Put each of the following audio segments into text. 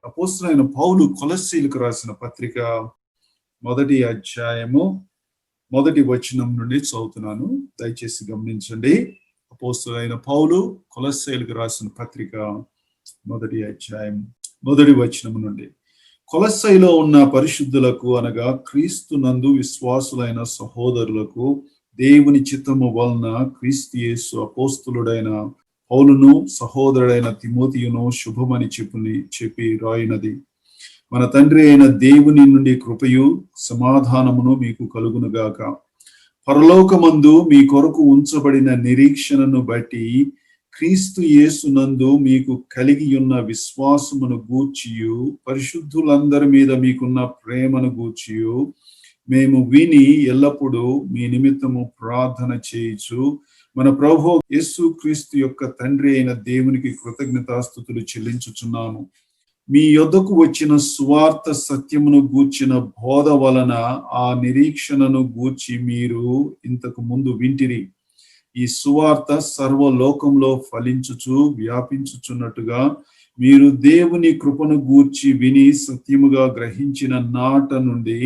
అపోస్తలుడైన పౌలు కొలస్సీలకు రాసిన పత్రిక 1వ అధ్యాయము 1వ వచనం నుండి చదువుతున్నాను. దయచేసి గమనించండి. అపోస్తలుడైన పౌలు కొలస్సీలకు రాసిన పత్రిక 1వ అధ్యాయం 1వ వచనం నుండి. కొలస్సీలో ఉన్న పరిశుద్ధులకు అనగా క్రీస్తు నందు విశ్వాసులైన సహోదరులకు దేవుని చిత్తము వలన క్రీస్తు యేసు అపోస్తలుడైన పౌలును సహోదరుడైన తిమోతియును శుభమని చెప్పి రాయినది. మన తండ్రి అయిన దేవుని నుండి కృపయు సమాధానమును మీకు కలుగునుగాక. పరలోకమందు మీ కొరకు ఉంచబడిన నిరీక్షణను బట్టి క్రీస్తు యేసునందు మీకు కలిగి ఉన్న విశ్వాసమును గూర్చియు పరిశుద్ధులందరి మీద మీకున్న ప్రేమను గూర్చియు మేము విని ఎల్లప్పుడూ మీ నిమిత్తము ప్రార్థన చేయుచు మన ప్రభు యేసు క్రీస్తు యొక్క తండ్రి అయిన దేవునికి కృతజ్ఞతాస్తుతులు చెల్లించుచున్నాము. మీ యొద్దకు వచ్చిన సువార్త సత్యమును గూర్చిన బోధ వలన ఆ నిరీక్షణను గూర్చి మీరు ఇంతకు ముందు వింటిరి. ఈ సువార్త సర్వలోకంలో ఫలించుచు వ్యాపించుచున్నట్టుగా మీరు దేవుని కృపను గూర్చి విని సత్యముగా గ్రహించిన నాట నుండి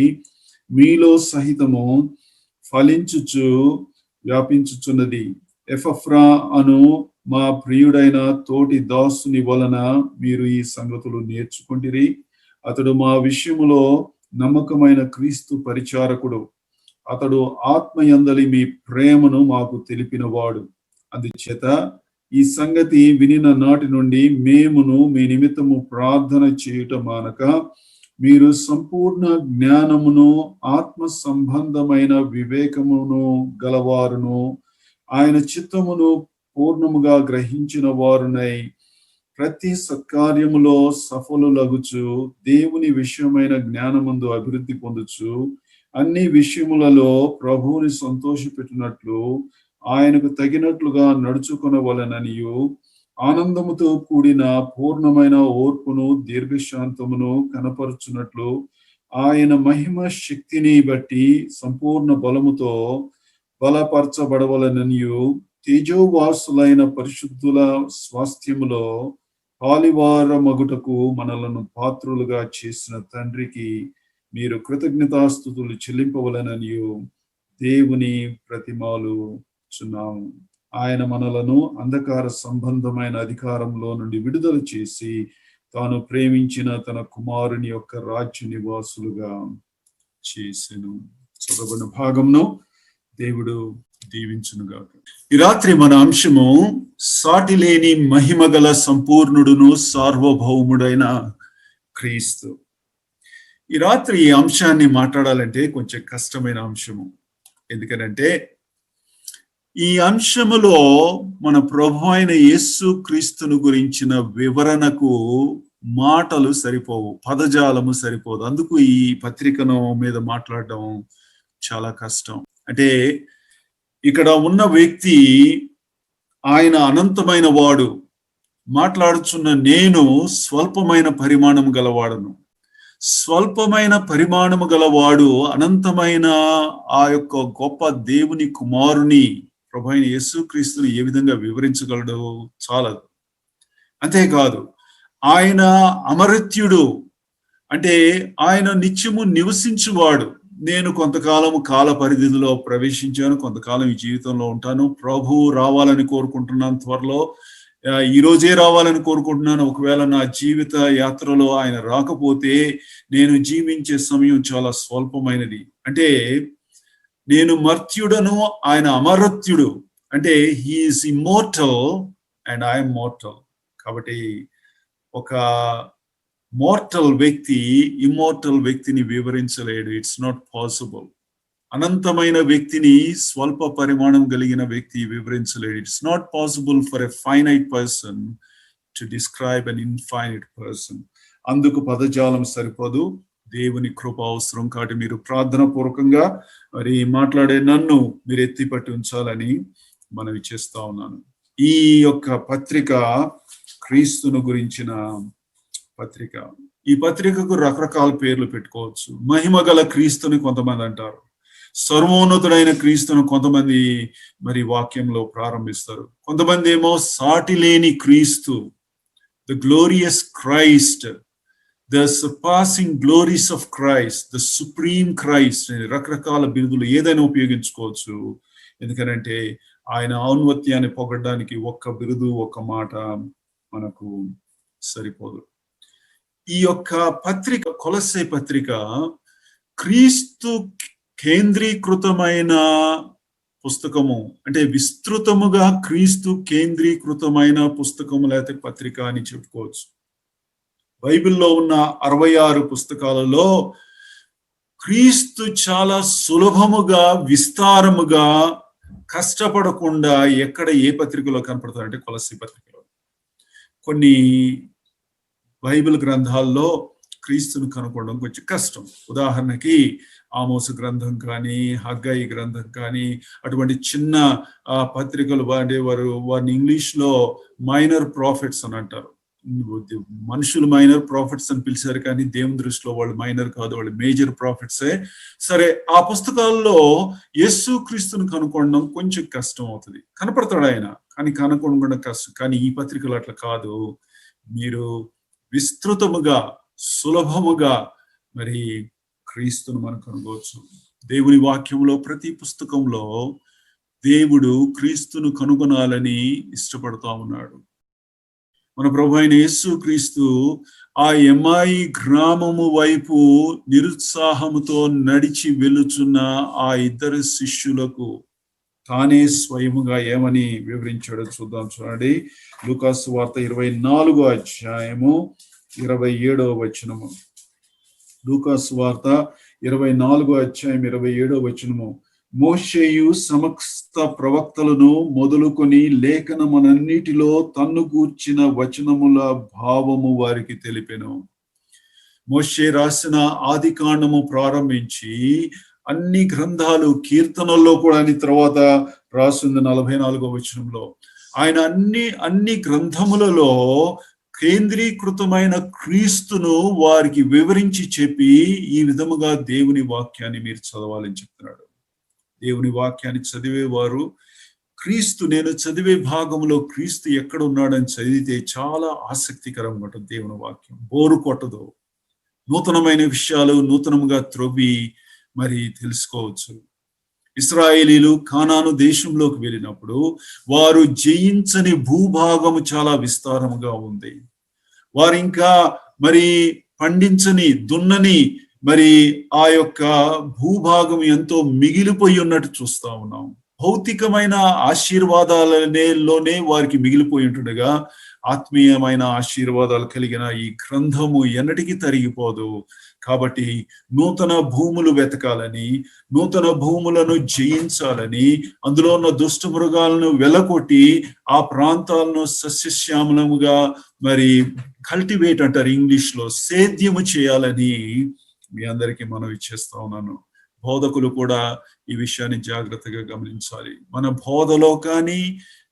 మీలో సహితము ఫలించుచు వ్యాపించుచున్నది. ఎపఫ్రా అను మా ప్రియుడైన తోటి దాసుని వలన మీరు ఈ సంగతులు నేర్చుకుంటిరి. అతడు మా విషయములో నమ్మకమైన క్రీస్తు పరిచారకుడు. అతడు ఆత్మయందలి మీ ప్రేమను మాకు తెలిపినవాడు. అందుచేత ఈ సంగతి వినిన నాటి నుండి మేమును మీ నిమిత్తము ప్రార్థన చేయుట మానక మీరు సంపూర్ణ జ్ఞానమును ఆత్మ సంబంధమైన వివేకమును గలవారును ఆయన చిత్తమును పూర్ణముగా గ్రహించిన వారునై ప్రతి సత్కార్యములో సఫలులగుచు దేవుని విషయమైన జ్ఞానమందు అభివృద్ధి పొందుచు అన్ని విషయములలో ప్రభువుని సంతోషపెట్టినట్లు ఆయనకు తగినట్లుగా నడుచుకొనవలెననియు ఆనందముతో కూడిన పూర్ణమైన ఓర్పును దీర్ఘశాంతమును కనపరుచున్నట్లు ఆయన మహిమ శక్తిని బట్టి సంపూర్ణ బలముతో బలపరచబడవలెననియు తేజోవాసులైన పరిశుద్ధుల స్వాస్థ్యములో పాలివారమగుటకు మనలను పాత్రులుగా చేసిన తండ్రికి మీరు కృతజ్ఞతాస్తుతులు చెల్లింపవలెననియు దేవుని ప్రతిమాలు చున్నాము. ఆయన మనలను అంధకార సంబంధమైన అధికారంలో నుండి విడుదల చేసి తాను ప్రేమించిన తన కుమారుని యొక్క రాజ్య నివాసులుగా చేసెను. చదవబడిన భాగంను దేవుడు దీవించునుగాక. ఈ రాత్రి మన అంశము సాటి లేని మహిమ గల సంపూర్ణుడును సార్వభౌముడైన క్రీస్తు. ఈ రాత్రి ఈ అంశాన్ని మాట్లాడాలంటే కొంచెం కష్టమైన అంశము. ఎందుకనంటే ఈ అంశములో మన ప్రభు అయిన యేసు క్రీస్తును గురించిన వివరణకు మాటలు సరిపోవు, పదజాలము సరిపోదు. అందుకు ఈ పత్రికను మీద మాట్లాడడం చాలా కష్టం. అంటే ఇక్కడ ఉన్న వ్యక్తి ఆయన అనంతమైన వాడు, మాట్లాడుచున్న నేను స్వల్పమైన పరిమాణం గలవాడను. స్వల్పమైన పరిమాణము గలవాడు అనంతమైన ఆ యొక్క గొప్ప దేవుని కుమారుని ప్రభు అయిన యేసుక్రీస్తుని ఏ విధంగా వివరించగలడు చాలదు. అంతేకాదు ఆయన అమర్త్యుడు, అంటే ఆయన నిత్యము నివసించువాడు. నేను కొంతకాలం కాల పరిధిలో ప్రవేశించాను, కొంతకాలం ఈ జీవితంలో ఉంటాను. ప్రభు రావాలని కోరుకుంటున్నాను, త్వరలో ఈ రోజే రావాలని కోరుకుంటున్నాను. ఒకవేళ నా జీవిత యాత్రలో ఆయన రాకపోతే నేను జీవించే సమయం చాలా స్వల్పమైనది. అంటే నేను మర్త్యుడను, ఆయన అమరత్యుడు. అంటే he is immortal and I'm mortal. కాబట్టి ఒక మోర్టల్ వ్యక్తి ఇమ్మోర్టల్ వ్యక్తిని వివరించలేడు. It's not possible. అనంతమైన వ్యక్తిని స్వల్ప పరిమాణం కలిగిన వ్యక్తి వివరించలేడు. It's not possible for a finite person to describe an infinite person. అందుకు పదజాలం సరిపోదు, దేవుని కృప అవసరం. కాబట్టి మీరు ప్రార్థన పూర్వకంగా మరి మాట్లాడే నన్ను మీరు ఎత్తిపట్టి ఉంచాలని మనవి చేస్తా ఉన్నాను. ఈ యొక్క పత్రిక క్రీస్తును గురించిన పత్రిక. ఈ పత్రికకు రకరకాల పేర్లు పెట్టుకోవచ్చు. మహిమ గల క్రీస్తుని కొంతమంది అంటారు, సర్వోన్నతుడైన క్రీస్తును కొంతమంది మరి వాక్యంలో ప్రారంభిస్తారు. కొంతమంది ఏమో సాటి లేని క్రీస్తు, the glorious Christ, the సర్పాసింగ్ glories of Christ, the supreme Christ, రకరకాల బిరుదులు ఏదైనా ఉపయోగించుకోవచ్చు. ఎందుకంటే ఆయన ఔన్నత్యాన్ని పొగడడానికి ఒక్క బిరుదు ఒక్క మాట మనకు సరిపోదు. ఈ యొక్క పత్రిక, కొలస్సే పత్రిక క్రీస్తు కేంద్రీకృతమైన పుస్తకము, అంటే విస్తృతముగా క్రీస్తు కేంద్రీకృతమైన పుస్తకము లేకపోతే పత్రిక అని చెప్పుకోవచ్చు. బైబిల్లో ఉన్న 66 పుస్తకాలలో క్రీస్తు చాలా సులభముగా, విస్తారముగా, కష్టపడకుండా ఎక్కడ ఏ పత్రికలో కనపడతారంటే కొలస్సే పత్రికలో. కొన్ని బైబిల్ గ్రంథాల్లో క్రీస్తును కనుక్కోవడం కొంచెం కష్టం. ఉదాహరణకి ఆమోసు గ్రంథం కానీ, హగ్గయి గ్రంథం కానీ, అటువంటి చిన్న పత్రికలు వారిని ఇంగ్లీష్లో మైనర్ ప్రాఫిట్స్ అని అంటారు. మనుషులు మైనర్ ప్రాఫిట్స్ అని పిలిచారు, కానీ దేవుని దృష్టిలో వాళ్ళు మైనర్ కాదు, వాళ్ళు మేజర్ ప్రాఫిట్సే. సరే, ఆ పుస్తకాల్లో యేసు క్రీస్తును కనుక్కోవడం కొంచెం కష్టం అవుతుంది. కనపడతాడు ఆయన, కానీ కనుక్కోవడం కష్టం. కానీ ఈ పత్రికలు అట్లా కాదు. మీరు విస్తృతముగా, సులభముగా మరి క్రీస్తును మనం కనుగొనవచ్చు. దేవుని వాక్యంలో ప్రతి పుస్తకంలో దేవుడు క్రీస్తును కనుగొనాలని ఇష్టపడుతూ ఉన్నాడు. మన ప్రభు అయిన యేసు క్రీస్తు ఆ ఎమ్మాయి గ్రామము వైపు నిరుత్సాహముతో నడిచి వెళుచున్న ఆ ఇద్దరు శిష్యులకు తానే స్వయముగా ఏమని వివరించాడో చూద్దాం. చూడండి, లూకా సువార్త 24వ అధ్యాయము 27వ వచనము. లూకా సువార్త 24వ అధ్యాయం 27వ వచనము. మోషేయు సమస్త ప్రవక్తలను మొదలుకొని లేఖనమునన్నిటిలో తన్ను గూర్చిన వచనముల భావము వారికి తెలిపెను. మోషే రాసిన ఆది కాండము ప్రారంభించి అన్ని గ్రంథాలు, కీర్తనల్లో కూడా అని తర్వాత రాసింది 44వ వచనంలో. ఆయన అన్ని గ్రంథములలో కేంద్రీకృతమైన క్రీస్తును వారికి వివరించి చెప్పి ఈ విధముగా దేవుని వాక్యాన్ని మీరు చదవాలని చెప్తున్నాడు. దేవుని వాక్యాన్ని చదివేవారు క్రీస్తు, నేను చదివే భాగంలో క్రీస్తు ఎక్కడ ఉన్నాడని చదివితే చాలా ఆసక్తికరంగా ఉంటుంది. దేవుని వాక్యం బోరు కొట్టదు. నూతనమైన విషయాలు నూతనముగా త్రవ్వి మరి తెలుసుకోవచ్చు. ఇశ్రాయేలీలు కానాను దేశంలోకి వెళ్ళినప్పుడు వారు జయించని భూభాగము చాలా విస్తారముగా ఉంది. వారు ఇంకా మరి పండించని, దున్నని మరి ఆ యొక్క భూభాగం ఎంతో మిగిలిపోయి ఉన్నట్టు చూస్తా ఉన్నాం. భౌతికమైన ఆశీర్వాదాలలోనే వారికి మిగిలిపోయి ఉంటుండగా ఆత్మీయమైన ఆశీర్వాదాలు కలిగిన ఈ గ్రంథము ఎన్నటికీ తరిగిపోదు. కాబట్టి నూతన భూములు వెతకాలని, నూతన భూములను జయించాలని, అందులో ఉన్న దుష్ట మృగాలను వెలకొట్టి ఆ ప్రాంతాలను సస్యశ్యామలముగా మరి కల్టివేట్ అంటారు ఇంగ్లీష్ లో, సేద్యము చేయాలని మీ అందరికీ మనవి చేస్తా ఉన్నాను. బోధకులు కూడా ఈ విషయాన్ని జాగ్రత్తగా గమనించాలి. మన బోధలో కానీ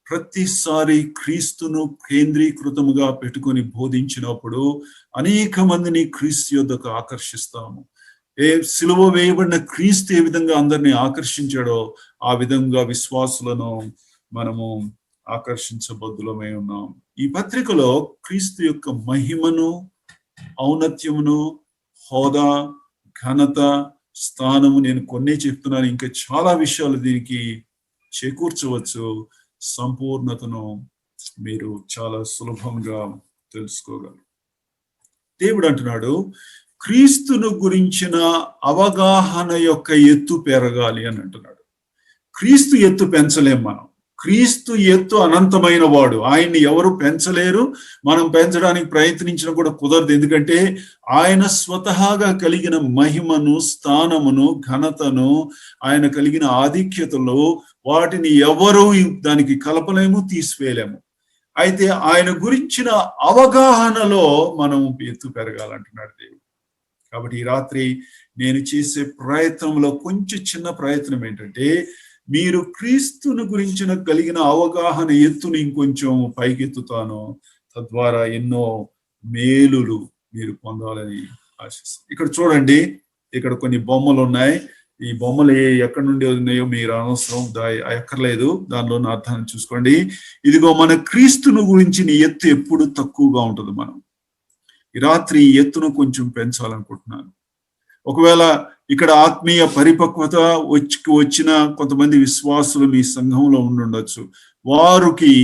ప్రతిసారి క్రీస్తును కేంద్రీకృతముగా పెట్టుకొని బోధించినప్పుడు అనేక మందిని క్రీస్తు యొద్దకు ఆకర్షిస్తాము. సిలువ వేయబడిన క్రీస్తు ఏ విధంగా అందరినీ ఆకర్షించాడో ఆ విధంగా విశ్వాసులను మనము ఆకర్షించబద్దులమై ఉన్నాం. ఈ పత్రికలో క్రీస్తు యొక్క మహిమను, ఔన్నత్యమును, హోదా, ఘనత, స్థానము నేను కొన్నే చెప్తున్నాను. ఇంకా చాలా విషయాలు దీనికి చేకూర్చవచ్చు. సంపూర్ణతను మీరు చాలా సులభంగా తెలుసుకోగలరు. దేవుడు అంటున్నాడు, క్రీస్తును గురించిన అవగాహన యొక్క ఎత్తు పెరగాలి అని అంటున్నాడు. క్రీస్తు ఎత్తు పెంచలేం మనం. క్రీస్తు ఎత్తు అనంతమైన వాడు, ఆయన్ని ఎవరు పెంచలేరు. మనం పెంచడానికి ప్రయత్నించినా కూడా కుదరదు. ఎందుకంటే ఆయన స్వతహాగా కలిగిన మహిమను, స్థానమును, ఘనతను, ఆయన కలిగిన ఆధిక్యతలు, వాటిని ఎవరు దానికి కలపలేము, తీసివేయలేము. అయితే ఆయన గురించిన అవగాహనలో మనం ఎత్తు పెరగాలంటున్నాడు దేవుడు. కాబట్టి ఈ రాత్రి నేను చేసే ప్రయత్నంలో కొంచెం చిన్న ప్రయత్నం ఏంటంటే, మీరు క్రీస్తును గురించిన కలిగిన అవగాహన ఎత్తుని ఇంకొంచెం పైకెత్తుతాను. తద్వారా ఎన్నో మేలులు మీరు పొందాలని ఆశిస్తాను. ఇక్కడ చూడండి, ఇక్కడ కొన్ని బొమ్మలు ఉన్నాయి. ఈ బొమ్మలు ఎక్కడి నుండి ఉన్నాయో మీరు అనవసరం, ఎక్కర్లేదు. దానిలో అర్థాన్ని చూసుకోండి. ఇదిగో మన క్రీస్తును గురించిన ఎత్తు ఎప్పుడు తక్కువగా ఉంటుంది. ఈ రాత్రి ఎత్తును కొంచెం పెంచాలనుకుంటున్నాను. ఒకవేళ ఇక్కడ ఆత్మీయ పరిపక్వత వచ్చిన కొంతమంది విశ్వాసులు మీ సంఘంలో ఉండుండొచ్చు. వారికి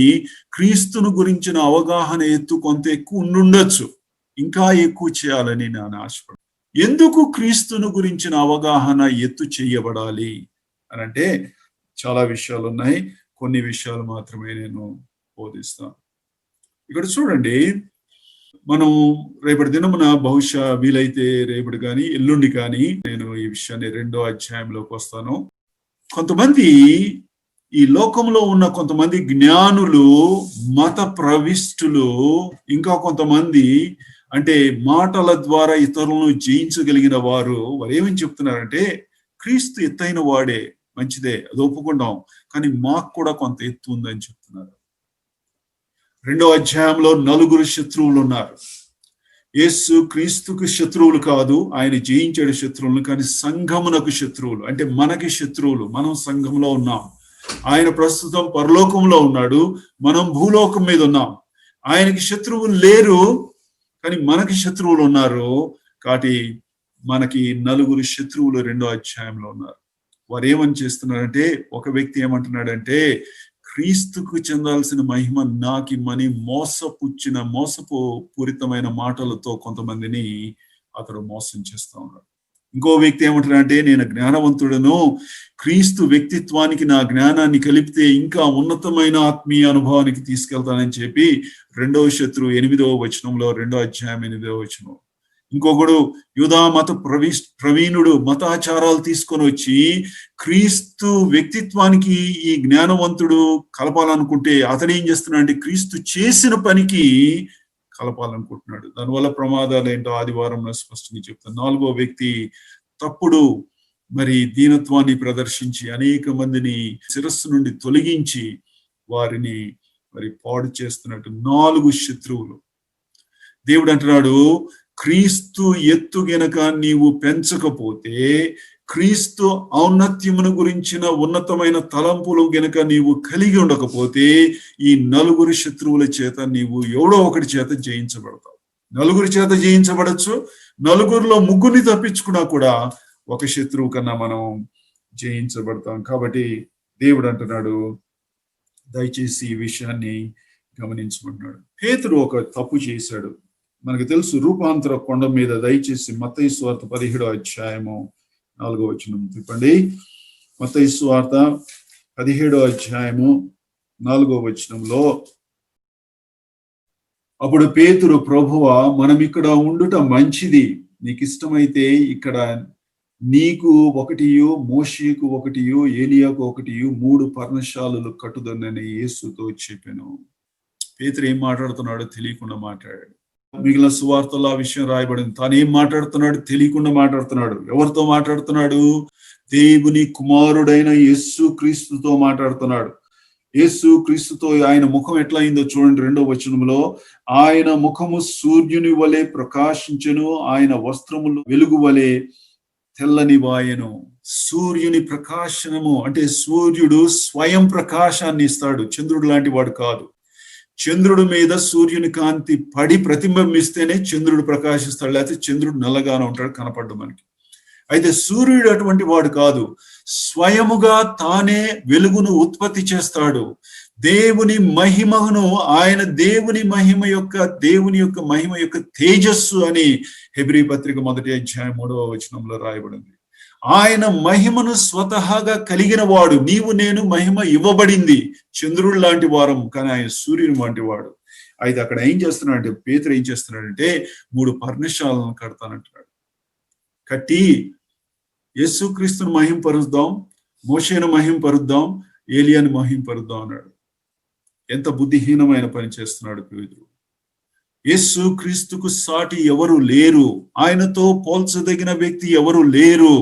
క్రీస్తును గురించిన అవగాహన కొంత ఎక్కువ ఉండుండొచ్చు. ఇంకా ఎక్కువ చేయాలని నేను ఆశపడు. ఎందుకు క్రీస్తును గురించిన అవగాహన చేయబడాలి అని అంటే చాలా విషయాలు ఉన్నాయి. కొన్ని విషయాలు మాత్రమే నేను బోధిస్తాను. ఇక్కడ చూడండి, మనం రేపటి దినమున బహుశా వీలైతే రేపటి కానీ ఎల్లుండి కానీ నేను ఈ విషయాన్ని 2వ అధ్యాయంలోకి వస్తాను. కొంతమంది ఈ లోకంలో ఉన్న కొంతమంది జ్ఞానులు, మత ప్రవిష్టులు, ఇంకా కొంతమంది అంటే మాటల ద్వారా ఇతరులను జయించగలిగిన వారు ఏమని చెప్తున్నారంటే, క్రీస్తు ఎత్తైన వాడే, మంచిదే, అది ఒప్పుకుంటాం, కానీ మాకు కూడా కొంత ఎత్తు ఉందని చెప్తున్నారు. 2వ అధ్యాయంలో 4 శత్రువులు ఉన్నారు. యేసు క్రీస్తుకు శత్రువులు కాదు, ఆయన జయించాడు శత్రువులను, కానీ సంఘమునకు శత్రువులు, అంటే మనకి శత్రువులు. మనం సంఘంలో ఉన్నాం. ఆయన ప్రస్తుతం పరలోకంలో ఉన్నాడు, మనం భూలోకం మీద ఉన్నాం. ఆయనకి శత్రువులు లేరు, కానీ మనకి శత్రువులు ఉన్నారు. కాబట్టి మనకి 4 శత్రువులు 2వ అధ్యాయంలో ఉన్నారు. వారు ఏమని చేస్తున్నారంటే, ఒక వ్యక్తి ఏమంటున్నాడంటే, క్రీస్తుకు చెందాల్సిన మహిమ నాకిమ్మని మోసపు పూరితమైన మాటలతో కొంతమందిని అతడు మోసం చేస్తా ఉన్నాడు. ఇంకో వ్యక్తి ఏమంటాడంటే, నేను జ్ఞానవంతుడను, క్రీస్తు వ్యక్తిత్వానికి నా జ్ఞానాన్ని కలిపితే ఇంకా ఉన్నతమైన ఆత్మీయ అనుభవానికి తీసుకెళ్తానని చెప్పి 2వ శత్రువు 8వ వచనంలో, 2వ అధ్యాయం 8వ వచనం. ఇంకొకడు యూదా మత ప్రవీణుడు, మతాచారాలు తీసుకొని వచ్చి క్రీస్తు వ్యక్తిత్వానికి ఈ జ్ఞానవంతుడు కలపాలనుకుంటే అతడు ఏం చేస్తున్నాడు, క్రీస్తు చేసిన పనికి కలపాలనుకుంటున్నాడు. దానివల్ల ప్రమాదాలు ఏంటో ఆదివారంలో స్పష్టంగా చెప్తాను. 4వ వ్యక్తి తప్పుడు దీనత్వాన్ని ప్రదర్శించి అనేక మందిని శిరస్సు నుండి తొలగించి వారిని పాడు చేస్తున్నట్టు 4 శత్రువులు. దేవుడు అంటున్నాడు, క్రీస్తు ఎత్తు గనక నీవు పెంచకపోతే, క్రీస్తు ఔన్నత్యమును గురించిన ఉన్నతమైన తలంపులు గనక నీవు కలిగి ఉండకపోతే, ఈ 4 శత్రువుల చేత నీవు ఎవడో ఒకటి చేత జయించబడతావు. 4 చేత జయించబడచ్చు. 4లో 3 తప్పించుకున్నా కూడా ఒక శత్రువు కన్నా మనం జయించబడతాం. కాబట్టి దేవుడు అంటున్నాడు, దయచేసి ఈ విషయాన్ని గమనించమంటున్నాడు. పేతురు ఒక తప్పు చేశాడు. మనకు తెలుసు, రూపాంతర కొండ మీద, దయచేసి మత్తయి సువార్త 17వ అధ్యాయము 4వ వచనం తిప్పండి. మత్తయి సువార్త 17వ అధ్యాయము 4వ వచనంలో, అప్పుడు పేతురు, ప్రభువా, మనం ఇక్కడ ఉండుట మంచిది, నీకు ఇష్టమైతే ఇక్కడ నీకు 1, మోషేకు 1, ఏలియాకు 1, 3 పర్ణశాలలు కట్టుదనని యేసుతో చెప్పాను. పేతురు ఏం మాట్లాడుతున్నాడో తెలియకుండా మాట్లాడాడు. మిగిలిన సువార్తలో ఆ విషయం రాయబడింది. తాను ఏం మాట్లాడుతున్నాడు తెలియకుండా మాట్లాడుతున్నాడు. ఎవరితో మాట్లాడుతున్నాడు? దేవుని కుమారుడైన యేసు క్రీస్తుతో మాట్లాడుతున్నాడు. యేసు క్రీస్తుతో ఆయన ముఖం ఎట్లా అయిందో చూడండి. 2వ వచనంలో, ఆయన ముఖము సూర్యుని వలె ప్రకాశించెను, ఆయన వస్త్రములు వెలుగు వలె తెల్లనివాయెను. సూర్యుని ప్రకాశనము అంటే సూర్యుడు స్వయం ప్రకాశాన్ని ఇస్తాడు, చంద్రుడు లాంటి వాడు కాదు. చంద్రుడి మీద సూర్యుని కాంతి పడి ప్రతిబింబిస్తేనే చంద్రుడు ప్రకాశిస్తాడు, లేకపోతే చంద్రుడు నల్లగానే ఉంటాడు, కనపడ్డు మనకి. అయితే సూర్యుడు అటువంటి వాడు కాదు, స్వయముగా తానే వెలుగును ఉత్పత్తి చేస్తాడు. దేవుని మహిమను, ఆయన దేవుని యొక్క మహిమ యొక్క తేజస్సు అని హెబ్రీ పత్రిక 1వ అధ్యాయం 3వ వచనంలో రాయబడింది. ఆయన మహిమను స్వతహాగా కలిగిన వాడు. నీవు నేను మహిమ ఇవ్వబడింది. చంద్రుడు లాంటి వారం, కానీ ఆయన సూర్యుని వంటి వాడు. అయితే అక్కడ ఏం చేస్తున్నాడంటే, పేతురు ఏం చేస్తున్నాడంటే, 3 పర్ణశాలను కడతానంటున్నాడు. కట్టి యేసుక్రీస్తును మహింపరుద్దాం, మోషేను మహింపరుద్దాం, ఏలియాను మహింపరుద్దాం అన్నాడు. ఎంత బుద్ధిహీనమైన పని చేస్తున్నాడు పేతురు. యేసు క్రీస్తుకు సాటి ఎవరు లేరు, ఆయనతో పోల్చదగిన వ్యక్తి ఎవరు లేరు.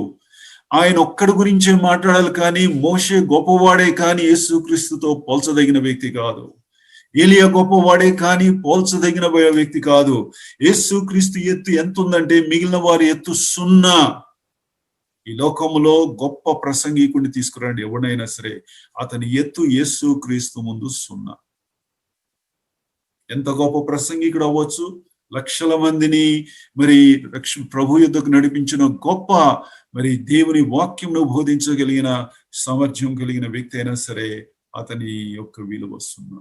ఆయన ఒక్కడి గురించే మాట్లాడాలి, కానీ మోషే గొప్పవాడే, కానీ యేసు క్రీస్తుతో పోల్చదగిన వ్యక్తి కాదు. ఏలియా గొప్పవాడే, కానీ పోల్చదగిన వ్యక్తి కాదు. యేసు క్రీస్తు ఎత్తు ఎంత ఉందంటే మిగిలిన వారి ఎత్తు 0. ఈ లోకంలో గొప్ప ప్రసంగికుడిని తీసుకురండి ఎవడైనా సరే, అతని ఎత్తు యేసు క్రీస్తు ముందు 0. ఎంత గొప్ప ప్రసంగికుడు అవ్వచ్చు, లక్షల మందిని మరి ప్రభు యుద్ధకు నడిపించిన గొప్ప మరి దేవుని వాక్యంను బోధించగలిగిన సామర్థ్యం కలిగిన వ్యక్తి అయినా సరే అతని యొక్క విలువ సున్నా.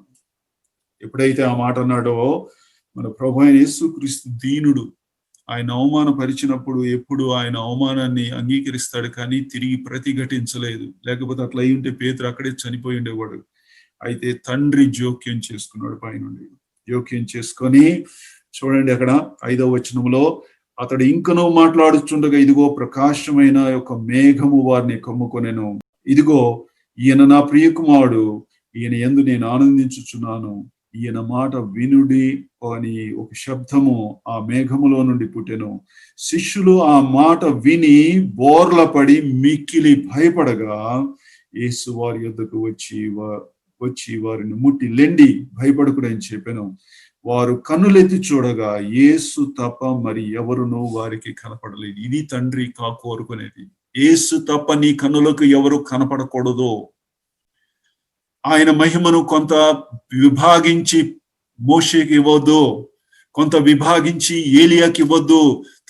ఎప్పుడైతే ఆ మాట అన్నాడో, మన ప్రభు అయిన యేసుక్రీస్తు దీనుడు, ఆయన అవమానపరిచినప్పుడు ఎప్పుడు ఆయన అవమానాన్ని అంగీకరిస్తాడు కానీ తిరిగి ప్రతిఘటించలేదు. లేకపోతే అట్లా అయి ఉంటే పేతురు అక్కడే చనిపోయి ఉండేవాడు. అయితే తండ్రి జోక్యం చేసుకున్నాడు, పైనుండి జోక్యం చేసుకొని చూడండి అక్కడ 5వ వచనంలో, అతడు ఇంకనూ మాట్లాడుచుండగా ఇదిగో ప్రకాశమైన ఒక మేఘము వారిని కమ్ముకొనెను. ఇదిగో ఈయన నా ప్రియ కుమారుడు, ఈయన యందు నేను ఆనందించుచున్నాను, ఈయన మాట వినుడి అని ఒక శబ్దము ఆ మేఘములో నుండి పుట్టెను. శిష్యులు ఆ మాట విని బోర్ల పడి మిక్కిలి భయపడగా యేసు వారి యొద్దకు వచ్చి వారిని ముట్టి లెండి, భయపడకుడని చెప్పెను. వారు కన్నులెత్తి చూడగా యేసు తప్ప మరి ఎవరునూ వారికి కనపడలేదు. ఇది తండ్రి కోరుకునేది. యేసు తప్ప నీ కన్నులకు ఎవరు కనపడకూడదు. ఆయన మహిమను కొంత విభాగించి మోషేకి ఇవ్వద్దు, కొంత విభాగించి ఏలియాకి ఇవ్వద్దు.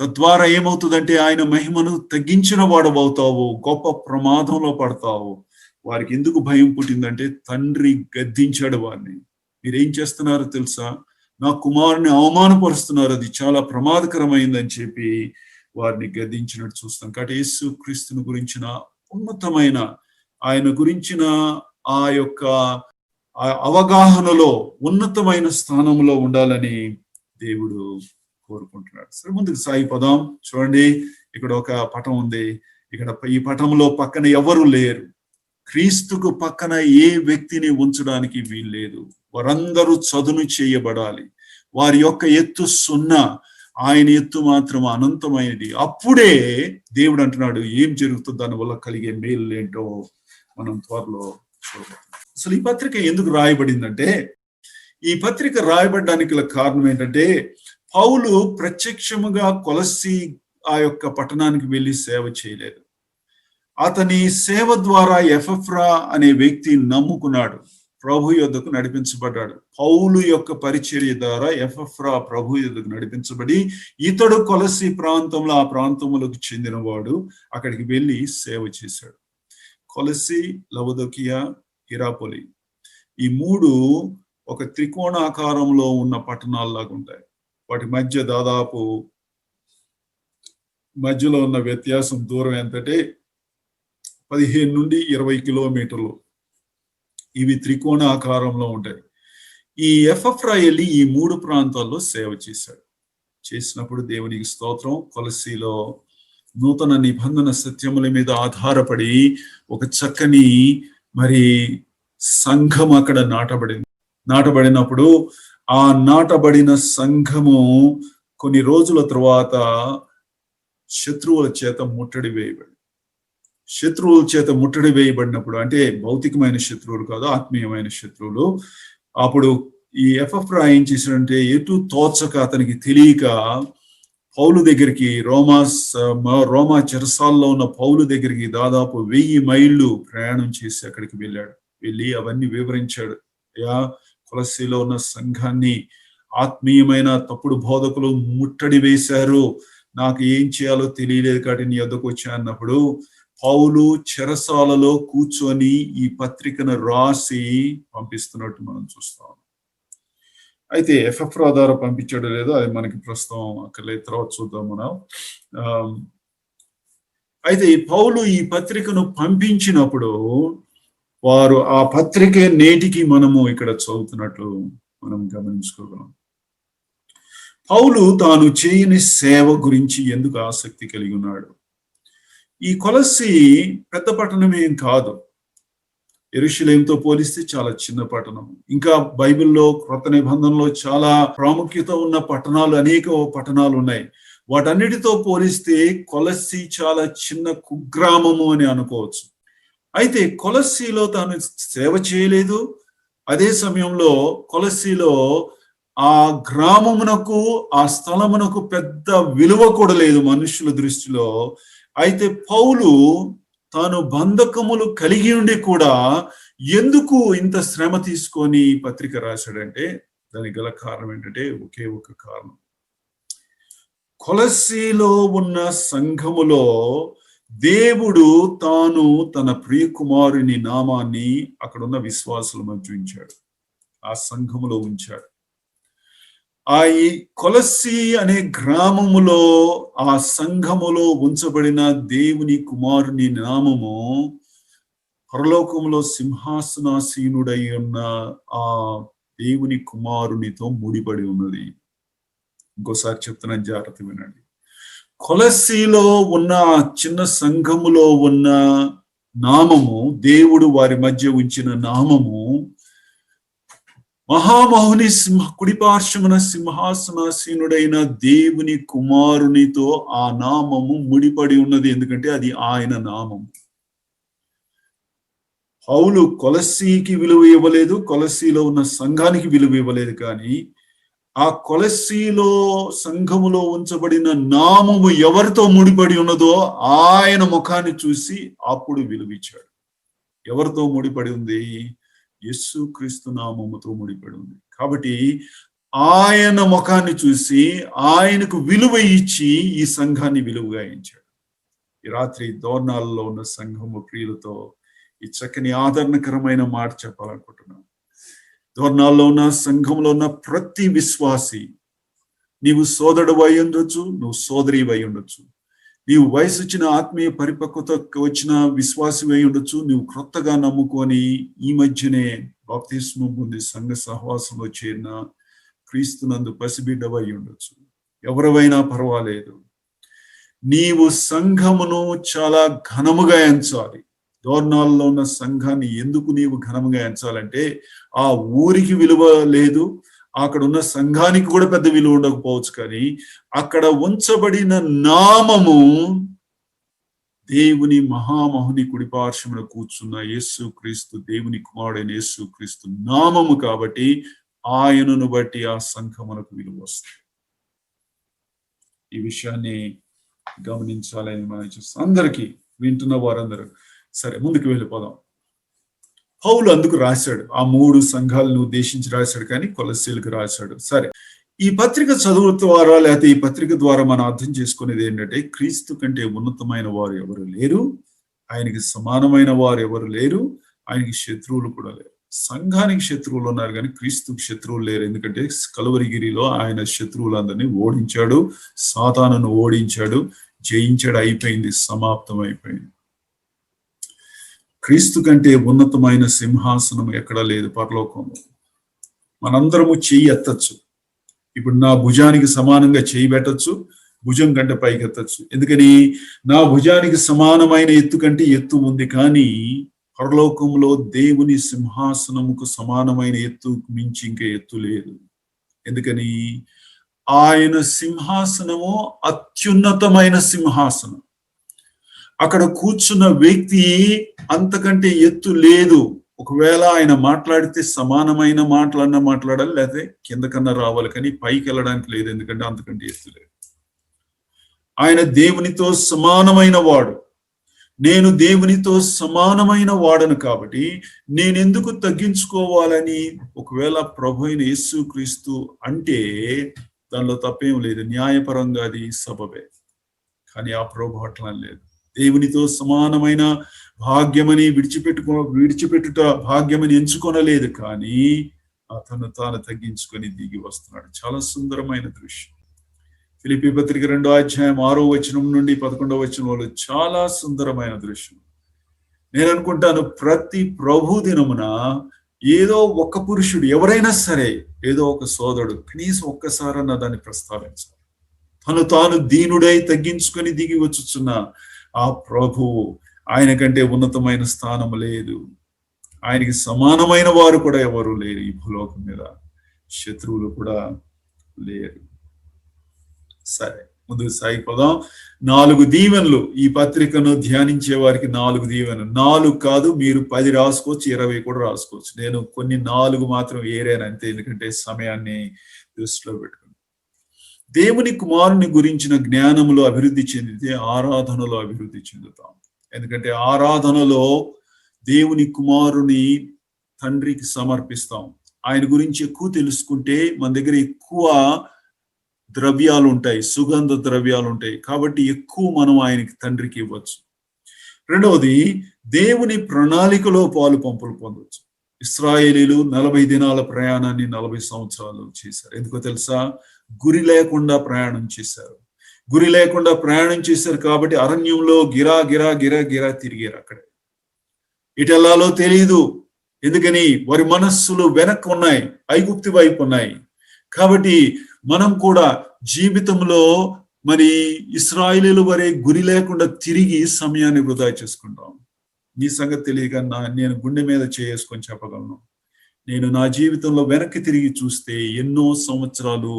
తద్వారా ఏమవుతుందంటే ఆయన మహిమను తగ్గించిన వాడు అవుతావు, గొప్ప ప్రమాదంలో పడతావు. వారికి ఎందుకు భయం పుట్టిందంటే తండ్రి గద్దించాడు వారిని. మీరేం చేస్తున్నారో తెలుసా, నా కుమారుని అవమానపరుస్తున్నారు, అది చాలా ప్రమాదకరమైందని చెప్పి వారిని గద్దించినట్టు చూస్తాం. కాబట్టి యేసు క్రీస్తుని గురించిన ఉన్నతమైన, ఆయన గురించిన ఆ యొక్క అవగాహనలో ఉన్నతమైన స్థానంలో ఉండాలని దేవుడు కోరుకుంటున్నాడు. సరే, ముందుకు సాగిపోదాం. చూడండి, ఇక్కడ ఒక పటం ఉంది. ఇక్కడ ఈ పటంలో పక్కన ఎవరు లేరు. క్రీస్తుకు పక్కన ఏ వ్యక్తిని ఉంచడానికి వీల్లేదు. వారందరూ చదును చేయబడాలి. వారి యొక్క ఎత్తు 0, ఆయన ఎత్తు మాత్రం అనంతమైనది. అప్పుడే దేవుడు అంటున్నాడు ఏం జరుగుతుంది, దానివల్ల కలిగే మేలు ఏంటో మనం త్వరలో చూడబోతున్నాం. అసలు ఈ పత్రిక ఎందుకు రాయబడిందంటే, ఈ పత్రిక రాయబడడానికి గల కారణం ఏంటంటే, పౌలు ప్రత్యక్షముగా కొలస్సీ ఆ యొక్క పట్టణానికి వెళ్ళి సేవ చేయలేదు. అతని సేవ ద్వారా ఎపఫ్రా అనే వ్యక్తి నమ్ముకున్నాడు, ప్రభు యొద్దకు నడిపించబడ్డాడు. పౌలు యొక్క పరిచర్య ద్వారా ఎపఫ్రా ప్రభు యొద్దకు నడిపించబడి ఇతడు కొలస్సీ ప్రాంతంలో, ఆ ప్రాంతములకు చెందినవాడు, అక్కడికి వెళ్ళి సేవ చేశాడు. కొలస్సీ, లవదొకియా, హిరాపొలి, ఈ 3 ఒక త్రికోణాకారంలో ఉన్న పట్టణాల్లాగా ఉంటాయి. వాటి మధ్య దాదాపు మధ్యలో ఉన్న వ్యత్యాసం దూరం ఎంతంటే 15 నుండి 20 కిలోమీటర్లు. ఇవి త్రికోణాకారంలో ఉంటాయి. ఈ ఎపఫ్రా వెళ్ళి ఈ 3 ప్రాంతాల్లో సేవ చేశాడు. చేసినప్పుడు దేవునికి స్తోత్రం, కొలస్సీలో నూతన నిబంధన సత్యముల మీద ఆధారపడి ఒక చక్కని మరి సంఘం అక్కడ నాటబడినప్పుడు ఆ నాటబడిన సంఘము కొన్ని రోజుల తర్వాత శత్రువుల చేత ముట్టడి వేయబడినప్పుడు, అంటే భౌతికమైన శత్రువులు కాదు, ఆత్మీయమైన శత్రువులు. అప్పుడు ఈ ఎపఫ్రా ఏం చేశాడంటే, ఎటు తోచక అతనికి తెలియక పౌలు దగ్గరికి, రోమా చెరసాల్లో ఉన్న పౌలు దగ్గరికి దాదాపు 1000 మైళ్ళు ప్రయాణం చేసి అక్కడికి వెళ్ళి అవన్నీ వివరించాడు. కొలస్సీలో ఉన్న సంఘాన్ని ఆత్మీయమైన తప్పుడు బోధకులు ముట్టడి వేశారు, నాకు ఏం చేయాలో తెలియలేదు కాబట్టి నీ వద్దకు వచ్చా అన్నప్పుడు పౌలు చెరసాలలో కూర్చొని ఈ పత్రికను రాసి పంపిస్తున్నట్టు మనం చూస్తాం. అయితే ఎపఫ్రా ద్వారా పంపించాడో లేదో అది మనకి ప్రస్తుతం అక్కర్లేదు, తర్వాత చూద్దాం మనం. అయితే పౌలు ఈ పత్రికను పంపించినప్పుడు వారు ఆ పత్రికే నేటికి మనము ఇక్కడ చదువుతున్నట్లు మనం గమనించుకోగలం. పౌలు తాను చేయని సేవ గురించి ఎందుకు ఆసక్తి కలిగి ఉన్నాడు? ఈ కొలస్సీ పెద్ద పట్టణం ఏం కాదు, యెరూషలేముతో పోలిస్తే చాలా చిన్న పట్టణం. ఇంకా బైబిల్లో క్రొత్త నిబంధనలో చాలా ప్రాముఖ్యత ఉన్న అనేక పట్టణాలు ఉన్నాయి. వాటన్నిటితో పోలిస్తే కొలస్సీ చాలా చిన్న కుగ్రామము అని అనుకోవచ్చు. అయితే కొలస్సీలో తాను సేవ చేయలేదు. అదే సమయంలో కొలస్సీలో ఆ గ్రామమునకు, ఆ స్థలమునకు పెద్ద విలువ కూడా లేదు మనుషుల దృష్టిలో. అయితే పౌలు తాను బంధకములు కలిగి ఉండి కూడా ఎందుకు ఇంత శ్రమ తీసుకొని పత్రిక రాశాడంటే, దానికి గల కారణం ఏంటంటే ఒకే ఒక కారణం, కొలస్సీలో ఉన్న సంఘములో దేవుడు తాను తన ప్రియకుమారుని నామాన్ని అక్కడున్న విశ్వాసుల మధ్య ఉంచాడు, ఆ సంఘములో ఉంచాడు. ఈ కొలస్సీ అనే గ్రామములో ఆ సంఘములో ఉంచబడిన దేవుని కుమారుని నామము పరలోకములో సింహాసనాసీనుడై ఉన్న ఆ దేవుని కుమారునితో ముడిపడి ఉన్నది. ఇంకోసారి చెప్తున్నాను, జాగ్రత్త వినండి. కొలస్సీలో ఉన్న చిన్న సంఘములో ఉన్న నామము, దేవుడు వారి మధ్య ఉంచిన నామము, మహామహుని కుడిపార్శ్వమున సింహాసనాసీనుడైన దేవుని కుమారునితో ఆ నామము ముడిపడి ఉన్నది. ఎందుకంటే అది ఆయన నామము. పౌలు కొలస్సీకి విలువ ఇవ్వలేదు, కొలస్సీలో ఉన్న సంఘానికి విలువ ఇవ్వలేదు. కానీ ఆ కొలస్సీలో సంఘములో ఉంచబడిన నామము ఎవరితో ముడిపడి ఉన్నదో ఆయన ముఖాన్ని చూసి అప్పుడు విలువిచ్చాడు. ఎవరితో ముడిపడి ఉంది? యేసు క్రీస్తు నామముతో ముడిపడి ఉంది. కాబట్టి ఆయన ముఖాన్ని చూసి ఆయనకు విలువ ఇచ్చి ఈ సంఘాన్ని విలువగా ఇచ్చాడు. ఈ రాత్రి దోర్నాలలో ఉన్న సంఘము ప్రియులతో ఈ చక్కని ఆదరణకరమైన మాట చెప్పాలనుకుంటున్నాను. దోర్నాల్లో ఉన్న సంఘంలో ఉన్న ప్రతి విశ్వాసి, నీవు సోదరుడు అయి ఉండొచ్చు, నువ్వు సోదరి అయి ఉండొచ్చు, నీవు వయసు వచ్చిన ఆత్మీయ పరిపక్వత వచ్చిన విశ్వాసి అయి ఉండొచ్చు, నువ్వు క్రొత్తగా నమ్ముకొని ఈ మధ్యనే బాప్తిస్మం పొంది సంఘ సహవాసంలో చేరిన క్రీస్తునందు పసిబిడ్డవై ఉండొచ్చు. ఎవరివైనా పర్వాలేదు, నీవు సంఘమును చాలా ఘనముగా ఎంచాలి. దోర్నాల్లో ఉన్న సంఘాన్ని ఎందుకు నీవు ఘనముగా ఎంచాలంటే ఆ ఊరికి విలువ లేదు, అక్కడ ఉన్న సంఘానికి కూడా పెద్ద విలువ ఉండకపోవచ్చు, కానీ అక్కడ ఉంచబడిన నామము దేవుని మహామహుని కుడిపార్శ్వమున కూర్చున్న యేసు క్రీస్తు, దేవుని కుమారుడైన యేసు క్రీస్తు నామము. కాబట్టి ఆయనను బట్టి ఆ సంఘమునకు విలువ వస్తుంది. ఈ విషయాన్ని గమనించాలని మనం చూస్తాం. అందరికీ, వింటున్న వారందరూ. సరే, ముందుకు వెళ్ళిపోదాం. పౌలు అందుకు రాశాడు, ఆ 3 సంఘాలను ఉద్దేశించి రాశాడు, కానీ కొలస్సీలకు రాశాడు. సరే, ఈ పత్రిక చదువు ద్వారా లేకపోతే ఈ పత్రిక ద్వారా మనం అర్థం చేసుకునేది ఏంటంటే, క్రీస్తు కంటే ఉన్నతమైన వారు ఎవరు లేరు, ఆయనకి సమానమైన వారు ఎవరు లేరు, ఆయనకి శత్రువులు కూడా లేరు. సంఘానికి శత్రువులు ఉన్నారు కానీ క్రీస్తుకి శత్రువులు లేరు. ఎందుకంటే కలువరిగిరిలో ఆయన శత్రువులందరినీ ఓడించాడు, సాతానును ఓడించాడు, జయించాడు, అయిపోయింది, సమాప్తం అయిపోయింది. క్రీస్తు కంటే ఉన్నతమైన సింహాసనం ఎక్కడా లేదు పరలోకంలో. మనందరము చెయ్యి ఎత్తచ్చు. ఇప్పుడు నా భుజానికి సమానంగా చెయ్యి పెట్టచ్చు, భుజం కంటే పైకి ఎత్తచ్చు. ఎందుకని? నా భుజానికి సమానమైన ఎత్తు కంటే ఎత్తు ఉంది, కానీ పరలోకంలో దేవుని సింహాసనముకు సమానమైన ఎత్తు మించి ఇంకా ఎత్తు లేదు. ఎందుకని? ఆయన సింహాసనము అత్యున్నతమైన సింహాసనం. అక్కడ కూర్చున్న వ్యక్తి అంతకంటే ఎత్తు లేదు. ఒకవేళ ఆయన మాట్లాడితే సమానమైన మాటలన్నా మాట్లాడాలి, లేకపోతే కింద కన్నా రావాలి, కానీ పైకి వెళ్ళడానికి లేదు. ఎందుకంటే అంతకంటే ఎత్తు లేదు. ఆయన దేవునితో సమానమైన వాడు. నేను దేవునితో సమానమైన వాడను, కాబట్టి నేనెందుకు తగ్గించుకోవాలని ఒకవేళ ప్రభు అయిన యేసు క్రీస్తు అంటే దానిలో తప్పేం లేదు. న్యాయపరంగా అది సబబే. కానీ ఆ ప్రభు అట్లా లేదు. దేవునితో సమానమైన భాగ్యమని విడిచిపెట్టుట భాగ్యమని ఎంచుకొనలేదు, కానీ అతను తాను తగ్గించుకొని దిగి వస్తున్నాడు. చాలా సుందరమైన దృశ్యం. ఫిలిప్పీ పత్రిక 2వ అధ్యాయం 6వ వచనం నుండి 11వ వచనంలో చాలా సుందరమైన దృశ్యం. నేను అనుకుంటాను, ప్రతి ప్రభు దినమున ఏదో ఒక పురుషుడు, ఎవరైనా సరే, ఏదో ఒక సోదరుడు కనీసం ఒక్కసారన్నా దాన్ని ప్రస్తావించాలి. తను తాను దీనుడై తగ్గించుకొని దిగి వచ్చుచున్న ఆ ప్రభువు, ఆయన కంటే ఉన్నతమైన స్థానం లేదు. ఆయనకి సమానమైన వారు కూడా ఎవరు లేరు ఈ భూలోకం మీద. శత్రువులు కూడా లేరు. సరే, ముందుకు సాగిపోదాం. 4 దీవెనలు. ఈ పత్రికను ధ్యానించే వారికి 4 దీవెనలు. 4 కాదు, మీరు 10 రాసుకోవచ్చు, 20 కూడా రాసుకోవచ్చు. నేను కొన్ని 4 మాత్రం ఏరాను అంతే, ఎందుకంటే సమయాన్ని దృష్టిలో పెట్టుకుని. దేవుని కుమారుని గురించిన జ్ఞానములో అభివృద్ధి చెందితే ఆరాధనలో అభివృద్ధి చెందుతాం. ఎందుకంటే ఆరాధనలో దేవుని కుమారుని తండ్రికి సమర్పిస్తాం. ఆయన గురించి ఎక్కువ తెలుసుకుంటే మన దగ్గర ఎక్కువ ద్రవ్యాలు ఉంటాయి, సుగంధ ద్రవ్యాలు ఉంటాయి. కాబట్టి ఎక్కువ మనం ఆయనకి తండ్రికి ఇవ్వచ్చు. రెండవది, దేవుని ప్రణాళికలో పాలు పంపులు పొందవచ్చు. ఇశ్రాయేలీలు 40 దినాల ప్రయాణాన్ని 40 సంవత్సరాలు చేశారు. ఎందుకో తెలుసా? గురి లేకుండా ప్రయాణం చేశారు. గురి లేకుండా ప్రయాణం చేశారు కాబట్టి అరణ్యంలో గిరా గిరా గిరా గిరా తిరిగారు. అక్కడే ఇటెల్లాలో తెలియదు. ఎందుకని? వారి మనస్సులు వెనక్కి ఉన్నాయి, ఐగుప్తు వైపు ఉన్నాయి. కాబట్టి మనం కూడా జీవితంలో మరి ఇశ్రాయేలీల వరే గురి లేకుండా తిరిగి సమయాన్ని వృధా చేసుకుంటాం. నీ సంగతి తెలియక నేను గుండె మీద చేసుకొని చెప్పగలను, నేను నా జీవితంలో వెనక్కి తిరిగి చూస్తే ఎన్నో సంవత్సరాలు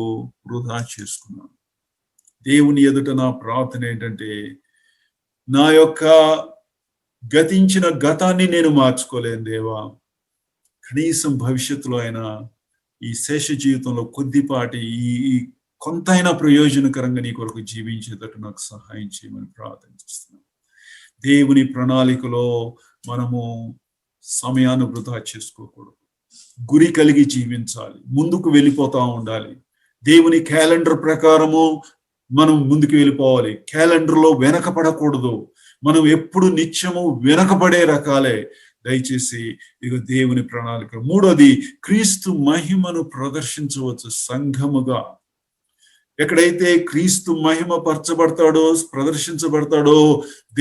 వృధా చేసుకున్నాను. దేవుని ఎదుట నా ప్రార్థన ఏంటంటే, నా యొక్క గతించిన గతాన్ని నేను మార్చుకోలేను దేవా, కనీసం భవిష్యత్తులో అయినా ఈ శేష జీవితంలో కొద్దిపాటి ఈ కొంతైనా ప్రయోజనకరంగా నీ కొరకు జీవించేటట్టు నాకు సహాయం చేయమని ప్రార్థన చేస్తున్నాను. దేవుని ప్రణాళికలో మనము సమయాన్ని వృధా చేసుకోకూడదు. గురి కలిగి జీవించాలి, ముందుకు వెళ్ళిపోతా ఉండాలి. దేవుని క్యాలెండర్ ప్రకారము మనం ముందుకు వెళ్ళిపోవాలి. క్యాలెండర్లో వెనకపడకూడదు. మనం ఎప్పుడు నిత్యము వెనకబడే రకాలే. దయచేసి ఇక దేవుని ప్రణాళిక. మూడోది, క్రీస్తు మహిమను ప్రదర్శించవచ్చు సంఘముగా. ఎక్కడైతే క్రీస్తు మహిమ పరచబడతాడో, ప్రదర్శించబడతాడో,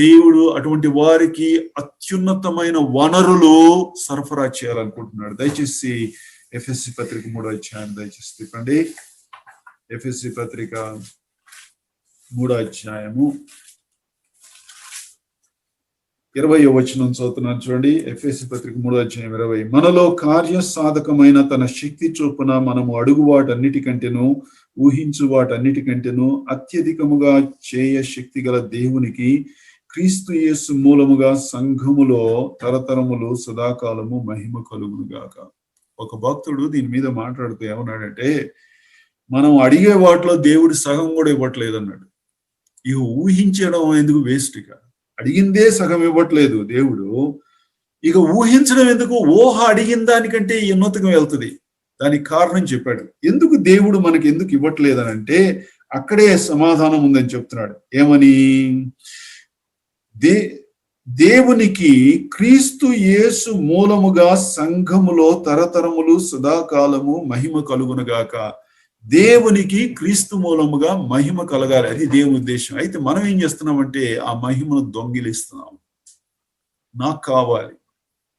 దేవుడు అటువంటి వారికి అత్యున్నతమైన వనరులు సరఫరా చేయాలనుకుంటున్నాడు. దయచేసి ఎఫెసీ పత్రిక 3వ అధ్యాయం దయచేసి తిప్పండి. ఎఫెసీ పత్రిక 3వ అధ్యాయము 20వ వచనం చదువుతున్నాను చూడండి. ఎఫెసీ పత్రిక 3వ అధ్యాయం 20. మనలో కార్య సాధకమైన తన శక్తి చొప్పున మనము అడుగు వాటన్నిటికంటేను ఊహించు వాటన్నిటికంటేను అత్యధికముగా చేయ శక్తి గల దేవునికి క్రీస్తు యేసు మూలముగా సంఘములో తరతరములు సదాకాలము మహిమ కలుగును గాక. ఒక భక్తుడు దీని మీద మాట్లాడుతూ ఏమన్నాడంటే, మనం అడిగే వాటిలో దేవుడు సగం కూడా ఇవ్వట్లేదు అన్నాడు. ఇక ఊహించడం ఎందుకు? వేస్ట్. ఇక అడిగిందే సగం ఇవ్వట్లేదు దేవుడు, ఇక ఊహించడం ఎందుకు? ఊహ అడిగిన దానికంటే ఉన్నతంగా వెళ్తుంది. దానికి కారణం చెప్పాడు. ఎందుకు దేవుడు మనకి ఎందుకు ఇవ్వట్లేదు అని అంటే, అక్కడే సమాధానం ఉందని చెప్తున్నాడు. ఏమని? దేవునికి క్రీస్తు యేసు మూలముగా సంఘములో తరతరములు సదాకాలము మహిమ కలుగునుగాక. దేవునికి క్రీస్తు మూలముగా మహిమ కలగాలి, అది దేవుని ఉద్దేశం. అయితే మనం ఏం చేస్తున్నామంటే ఆ మహిమను దొంగిలిస్తున్నాం. నాకు కావాలి,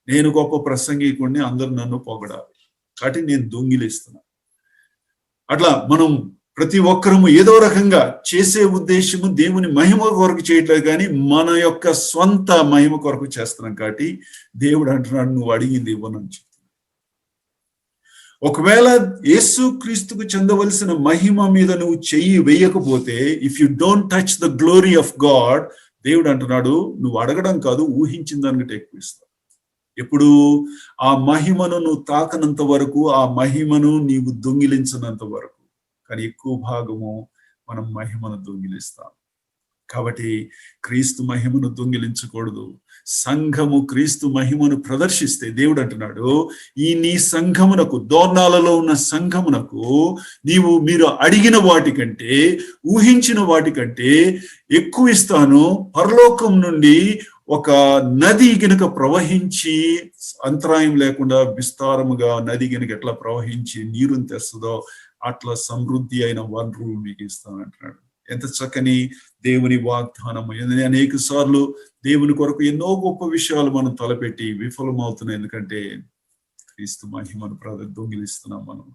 నేను గొప్ప ప్రసంగికుడిని, అందరూ నన్ను పొగడాలి, కాబట్టి నేను దొంగిలిస్తున్నా. అట్లా మనం ప్రతి ఒక్కరము ఏదో రకంగా చేసే ఉద్దేశము దేవుని మహిమ కొరకు చేయట్లేదు, కానీ మన యొక్క స్వంత మహిమ కొరకు చేస్తున్నాం. కాబట్టి దేవుడు అంటున్నాడు, నువ్వు అడిగింది ఇవ్వనని చెప్తున్నాడు. ఒకవేళ యేసు క్రీస్తుకు చెందవలసిన మహిమ మీద నువ్వు చెయ్యి వేయకపోతే, if you don't touch the glory of God, దేవుడు అంటున్నాడు నువ్వు అడగడం కాదు, ఊహించిన దానికంటే ఎక్కువ ఇస్తావు. ఎప్పుడు? ఆ మహిమను నువ్వు తాకనంత వరకు, ఆ మహిమను నీవు దొంగిలించినంత వరకు. కానీ ఎక్కువ భాగము మనం మహిమను దొంగిలిస్తాం. కాబట్టి క్రీస్తు మహిమను దొంగిలించకూడదు. సంఘము క్రీస్తు మహిమను ప్రదర్శిస్తే, దేవుడు అంటున్నాడు, ఈ నీ సంఘమునకు, దోర్నాలలో ఉన్న సంఘమునకు మీరు అడిగిన వాటికంటే, ఊహించిన వాటికంటే ఎక్కువ ఇస్తాను. పరలోకం నుండి ఒక నది గనుక ప్రవహించి అంతరాయం లేకుండా విస్తారముగా నది గనుక ఎట్లా ప్రవహించి నీరుని తెస్తుందో, అట్లా సమృద్ధి అయిన వనరులు మీకు ఇస్తాను అంటున్నాడు. ఎంత చక్కని దేవుని వాగ్దానము. అనేక సార్లు దేవుని కొరకు ఎన్నో గొప్ప విషయాలు మనం తలపెట్టి విఫలమవుతున్నాయి. ఎందుకంటే క్రీస్తు మహిమను దొంగిలిస్తున్నాం మనం.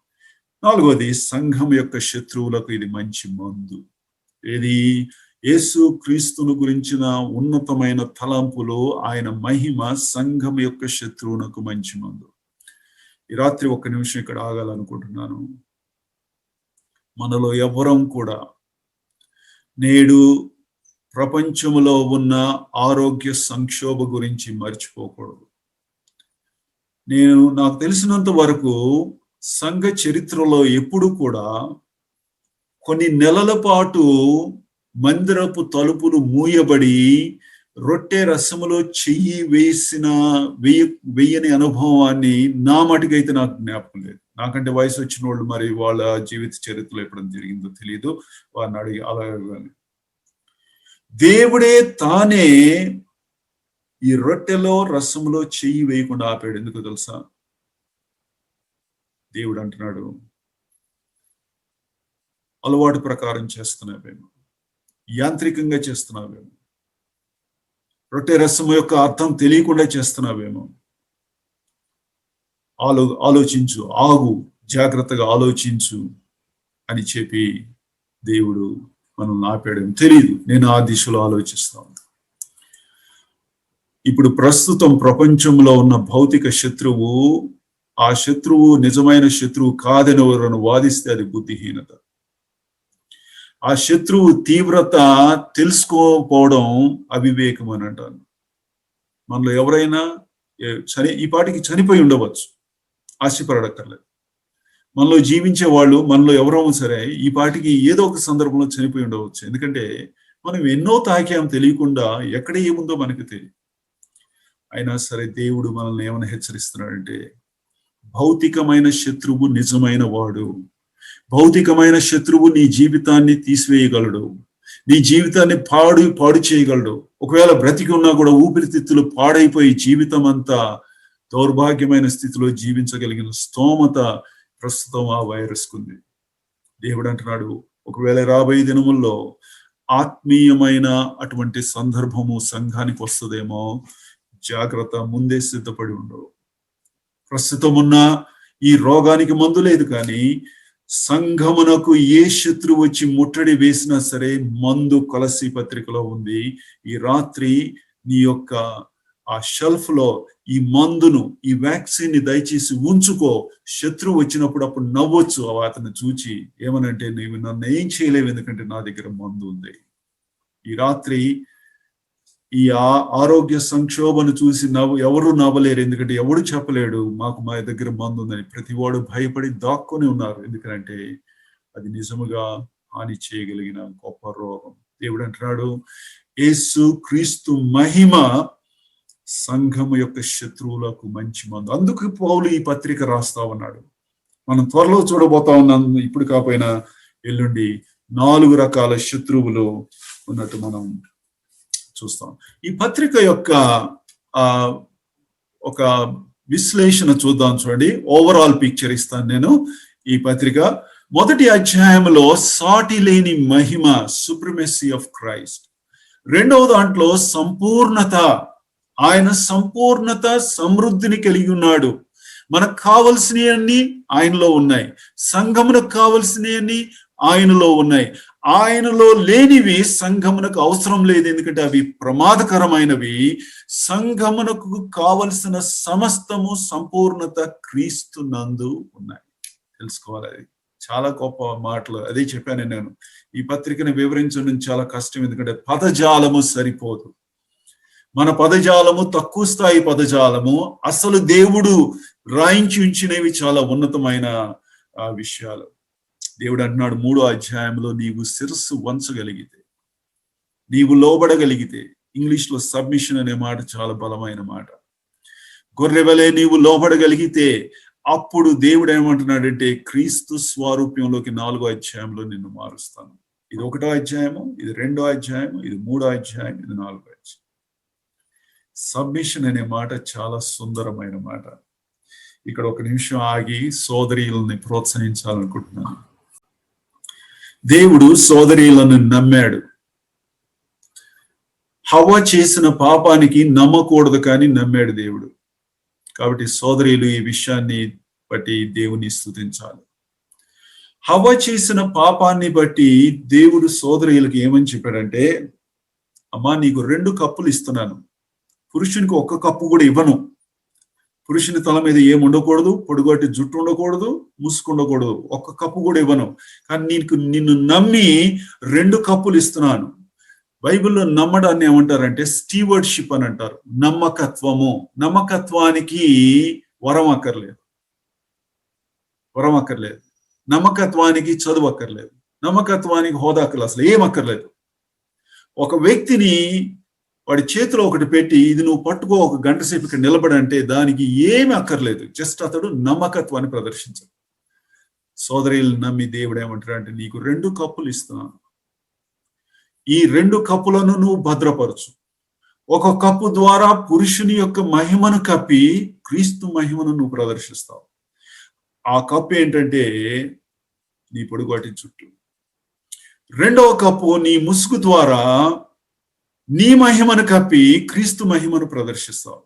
నాలుగోది, సంఘం యొక్క శత్రువులకు ఇది మంచి మందు. ఇది యేసు క్రీస్తును గురించిన ఉన్నతమైన తలంపులు, ఆయన మహిమ సంఘం యొక్క శత్రువునకు మంచి మందు. ఈ రాత్రి ఒక్క నిమిషం ఇక్కడ ఆగాలనుకుంటున్నాను. మనలో ఎవ్వరం కూడా నేడు ప్రపంచంలో ఉన్న ఆరోగ్య సంక్షోభ గురించి మర్చిపోకూడదు. నాకు తెలిసినంత వరకు సంఘ చరిత్రలో ఎప్పుడు కూడా కొన్ని నెలల పాటు మందిరపు తలుపులు మూయబడి రొట్టె రసములో చెయ్యి వేయని అనుభవాన్ని నా మటుకైతే నాకు జ్ఞాపకం లేదు. నాకంటే వయసు వచ్చిన వాళ్ళు మరి వాళ్ళ జీవిత చరిత్రలో ఎప్పుడైనా జరిగిందో తెలియదు, వారిని అడిగి అలా. దేవుడే తానే ఈ రొట్టెలో రసంలో చెయ్యి వేయకుండా ఆపాడు. ఎందుకు తెలుసా? దేవుడు అంటున్నాడు, అలవాటు ప్రకారం చేస్తున్నావేమో, యాంత్రికంగా చేస్తున్నావేమో, రొట్టె రసం యొక్క అర్థం తెలియకుండా చేస్తున్నావేమో, ఆలోచించు, ఆగు, జాగ్రత్తగా ఆలోచించు అని చెప్పి దేవుడు మనల్ని ఆపాడు. తెలియదు, నేను ఆ దిశలో ఆలోచిస్తాను. ఇప్పుడు ప్రస్తుతం ప్రపంచంలో ఉన్న భౌతిక శత్రువు, ఆ శత్రువు నిజమైన శత్రువు కాదని ఎవరైనా వాదిస్తే అది బుద్ధిహీనత. ఆ శత్రువు తీవ్రత తెలుసుకోకపోవడం అవివేకం అని అంటాను. మనలో ఎవరైనా ఈ పాటికి చనిపోయి ఉండవచ్చు, ఆశపడక్కర్లేదు. మనలో జీవించే వాళ్ళు, మనలో ఎవరైనా సరే ఈ పాటికి ఏదో ఒక సందర్భంలో చనిపోయి ఉండవచ్చు. ఎందుకంటే మనం ఎన్నో తాకాం తెలియకుండా, ఎక్కడ ఏముందో మనకు తెలియదు. అయినా సరే దేవుడు మనల్ని ఏమైనా హెచ్చరిస్తున్నాడంటే, భౌతికమైన శత్రువు నిజమైన వాడు. భౌతికమైన శత్రువు నీ జీవితాన్ని తీసివేయగలడు, నీ జీవితాన్ని పాడు చేయగలడు. ఒకవేళ బ్రతికి ఉన్నా కూడా ఊపిరితిత్తులు పాడైపోయి జీవితం అంతా దౌర్భాగ్యమైన స్థితిలో జీవించగలిగిన స్తోమత ప్రస్తుతం ఆ వైరస్ కుంది. దేవుడు అంటున్నాడు, ఒకవేళ రాబోయే దినముల్లో ఆత్మీయమైన అటువంటి సందర్భము సంఘానికి వస్తుందేమో, జాగ్రత్త, ముందే సిద్ధపడి ఉండవు. ప్రస్తుతం ఉన్న ఈ రోగానికి మందు లేదు, కానీ సంఘమునకు ఏ శత్రువు వచ్చి ముట్టడి వేసినా సరే మందు కొలసి పత్రికలో ఉంది. ఈ రాత్రి నీ యొక్క ఆ షెల్ఫ్ లో ఈ మందును, ఈ వ్యాక్సిన్ ని దయచేసి ఉంచుకో. శత్రువు వచ్చినప్పుడు అప్పుడు నవ్వచ్చు అతను చూచి, ఏమనంటే, నీవు నన్ను ఏం చేయలేవు, ఎందుకంటే నా దగ్గర మందు ఉంది. ఈ రాత్రి ఈ ఆరోగ్య సంక్షోభను చూసి ఎవరు నవ్వలేరు, ఎందుకంటే ఎవడు చెప్పలేడు మా దగ్గర మందు ఉందని. ప్రతి వాడు భయపడి దాక్కుని ఉన్నారు, ఎందుకంటే అది నిజముగా హాని చేయగలిగిన గొప్ప రోగం. దేవుడు అంటున్నాడు, యేసు క్రీస్తు మహిమ సంఘము యొక్క శత్రువులకు మంచి మందు. అందుకు పౌలు ఈ పత్రిక రాస్తా ఉన్నాడు. మనం త్వరలో చూడబోతా ఉన్నాం, ఇప్పుడు కాకపోయినా ఎల్లుండి, 4 రకాల శత్రువులు ఉన్నట్టు మనం చూస్తాం. ఈ పత్రిక యొక్క ఒక విశ్లేషణ చూద్దాం. చూడండి, ఓవరాల్ పిక్చర్ ఇస్తాను నేను. ఈ పత్రిక మొదటి అధ్యాయంలో సాటి లేని మహిమ, సుప్రిమసీ ఆఫ్ క్రైస్ట్. రెండవ దాంట్లో సంపూర్ణత, ఆయన సంపూర్ణత సమృద్ధిని కలిగి ఉన్నాడు. మనకు కావలసినవన్నీ ఆయనలో ఉన్నాయి, సంఘమునకు కావలసినవన్నీ ఆయనలో ఉన్నాయి. ఆయనలో లేనివి సంఘమునకు అవసరం లేదు, ఎందుకంటే అవి ప్రమాదకరమైనవి. సంఘమునకు కావలసిన సమస్తము సంపూర్ణత క్రీస్తు నందు ఉన్నాయి. తెలుసుకోవాలి, అది చాలా గొప్ప మాటలు. అదే చెప్పాను నేను. ఈ పత్రికను వివరించడం చాలా కష్టం, ఎందుకంటే పదజాలము సరిపోదు. మన పదజాలము తక్కువ స్థాయి పదజాలము. అసలు దేవుడు రాయించి ఉంచినవి చాలా ఉన్నతమైన విషయాలు. దేవుడు అంటున్నాడు 3వ అధ్యాయంలో, నీవు శిరస్సు వంచగలిగితే, నీవు లోబడగలిగితే, ఇంగ్లీష్ లో సబ్మిషన్ అనే మాట చాలా బలమైన మాట. గొర్రెవలే నీవు లోబడగలిగితే, అప్పుడు దేవుడు ఏమంటున్నాడంటే, క్రీస్తు స్వరూప్యంలోకి 4వ అధ్యాయంలో నిన్ను మారుస్తాను. ఇది 1వ అధ్యాయము, ఇది 2వ అధ్యాయం, ఇది 3వ అధ్యాయం, ఇది 4వ అధ్యాయం. సబ్మిషన్ అనే మాట చాలా సుందరమైన మాట. ఇక్కడ ఒక నిమిషం ఆగి సోదరీలని ప్రోత్సహించాలనుకుంటున్నాను. దేవుడు సోదరీలను నమ్మాడు. హవ్వ చేసిన పాపానికి నమ్మకూడదు, కానీ నమ్మాడు దేవుడు. కాబట్టి సోదరీలు ఈ విషయాన్ని బట్టి దేవుని స్తుతించాలి. హవ్వ చేసిన పాపాన్ని బట్టి దేవుడు సోదరీలకు ఏమని చెప్పాడంటే, అమ్మా, నీకు 2 కప్పులు ఇస్తున్నాను, పురుషునికి 1 కప్పు కూడా ఇవ్వను. పురుషుని తల మీద ఏం ఉండకూడదు, పొడుగొట్టి జుట్టు ఉండకూడదు, ముసుగు ఉండకూడదు, 1 కప్పు కూడా ఇవ్వను. కానీ నిన్ను నమ్మి 2 కప్పులు ఇస్తున్నాను. బైబిల్లో నమ్మడాన్ని ఏమంటారంటే స్టీవర్డ్షిప్ అని అంటారు. నమ్మకత్వము. నమ్మకత్వానికి వరం అక్కర్లేదు, నమ్మకత్వానికి చదువు అక్కర్లేదు, నమ్మకత్వానికి హోదా అక్కర్లేదు, అసలు ఏం అక్కర్లేదు. ఒక వ్యక్తిని వాడి చేతిలో ఒకటి పెట్టి, ఇది నువ్వు పట్టుకో, 1 గంట సేపు ఇక్కడ నిలబడంటే దానికి ఏమి అక్కర్లేదు. జస్ట్ అతడు నమ్మకత్వాన్ని ప్రదర్శించాలి. సోదరులు నమ్మి దేవుడు ఏమంటాడు అంటే, నీకు 2 కప్పులు ఇస్తున్నాను, ఈ 2 కప్పులను నువ్వు భద్రపరచు. ఒక కప్పు ద్వారా పురుషుని యొక్క మహిమను కప్పి క్రీస్తు మహిమను నువ్వు ప్రదర్శిస్తావు. ఆ కప్పు ఏంటంటే నీ పొడుగాటి చుట్టూ. రెండవ కప్పు నీ ముసుగు ద్వారా నీ మహిమను కప్పి క్రీస్తు మహిమను ప్రదర్శిస్తావు.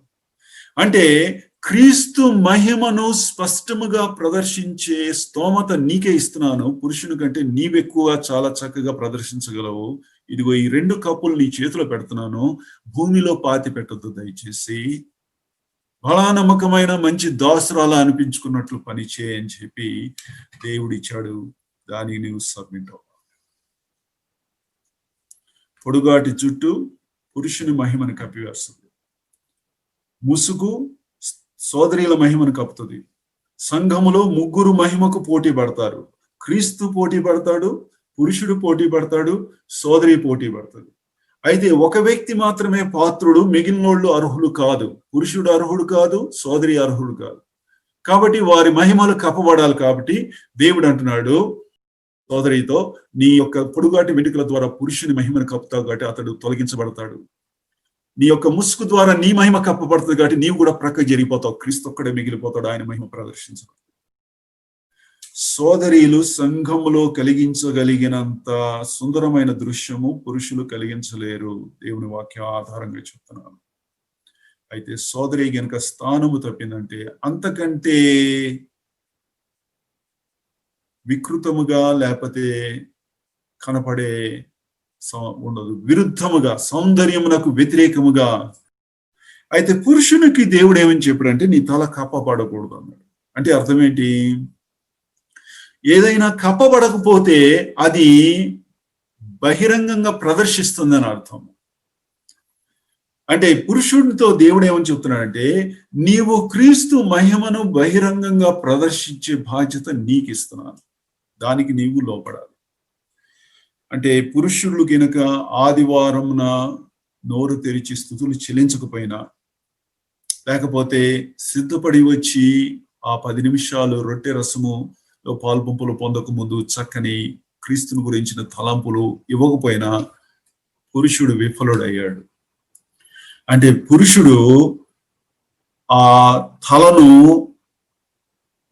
అంటే క్రీస్తు మహిమను స్పష్టముగా ప్రదర్శించే స్తోమత నీకే ఇస్తున్నాను. పురుషుని కంటే నీవెక్కువ చాలా చక్కగా ప్రదర్శించగలవు. ఇదిగో ఈ 2 కప్పులు నీ చేతిలో పెడుతున్నాను, భూమిలో పాతి పెట్టొద్దు దయచేసి. బలా నమ్మకమైన మంచి దాసురాలా అనిపించుకున్నట్లు పని చేయని చెప్పి దేవుడిచ్చాడు. దానికి నువ్వు సబ్మిట్ అవ్వాలి. పొడుగాటి చుట్టూ పురుషుని మహిమను కప్పివేస్తుంది, ముసుగు సోదరీల మహిమను కప్పుతుంది. సంఘములో 3 మహిమకు పోటీ పడతారు. క్రీస్తు పోటీ పడతాడు, పురుషుడు పోటీ పడతాడు, సోదరి పోటీ పడతాడు. అయితే ఒక వ్యక్తి మాత్రమే పాత్రుడు, మిగిలినోళ్ళు అర్హులు కాదు. పురుషుడు అర్హుడు కాదు, సోదరి అర్హుడు కాదు. కాబట్టి వారి మహిమలు కప్పబడాలి. కాబట్టి దేవుడు అంటున్నాడు సోదరితో, నీ యొక్క పొడుగాటి వెంట్రుకల ద్వారా పురుషుని మహిమను కప్పుతావు కాబట్టి అతడు తొలగించబడతాడు. నీ యొక్క ముసుగు ద్వారా నీ మహిమ కప్పబడుతుంది కాబట్టి నీవు కూడా ప్రక్కకు జరిగిపోతావు. క్రీస్తు ఒక్కడే మిగిలిపోతాడు, ఆయన మహిమ ప్రదర్శించబడు. సోదరీలు సంఘములో కలిగించగలిగినంత సుందరమైన దృశ్యము పురుషులు కలిగించలేరు. దేవుని వాక్యం ఆధారంగా చెప్తున్నాను. అయితే సోదరి గనుక స్థానము తప్పిందంటే అంతకంటే వికృతముగా లేకపోతే కనపడే ఉండదు, విరుద్ధముగా, సౌందర్యమునకు వ్యతిరేకముగా. అయితే పురుషునికి దేవుడు ఏమని చెప్పాడంటే, నీ తల కప్పబడకూడదు అన్నాడు. అంటే అర్థం ఏంటి? ఏదైనా కప్పబడకపోతే అది బహిరంగంగా ప్రదర్శిస్తుందని అర్థం. అంటే పురుషుడితో దేవుడు ఏమని చెప్తున్నాడంటే, నీవు క్రీస్తు మహిమను బహిరంగంగా ప్రదర్శించే బాధ్యత నీకు ఇస్తున్నాను, దానికి నీవు లోపడాలి. అంటే పురుషులు గనుక ఆదివారంన నోరు తెరిచి స్తుతులు చెల్లించకపోయినా, లేకపోతే సిద్ధపడి వచ్చి ఆ 10 నిమిషాలు రొట్టె రసములో పాల్పంపులు పొందక ముందు చక్కని క్రీస్తుని గురించిన తలంపులు ఇవ్వకపోయినా పురుషుడు విఫలుడయ్యాడు. అంటే పురుషుడు ఆ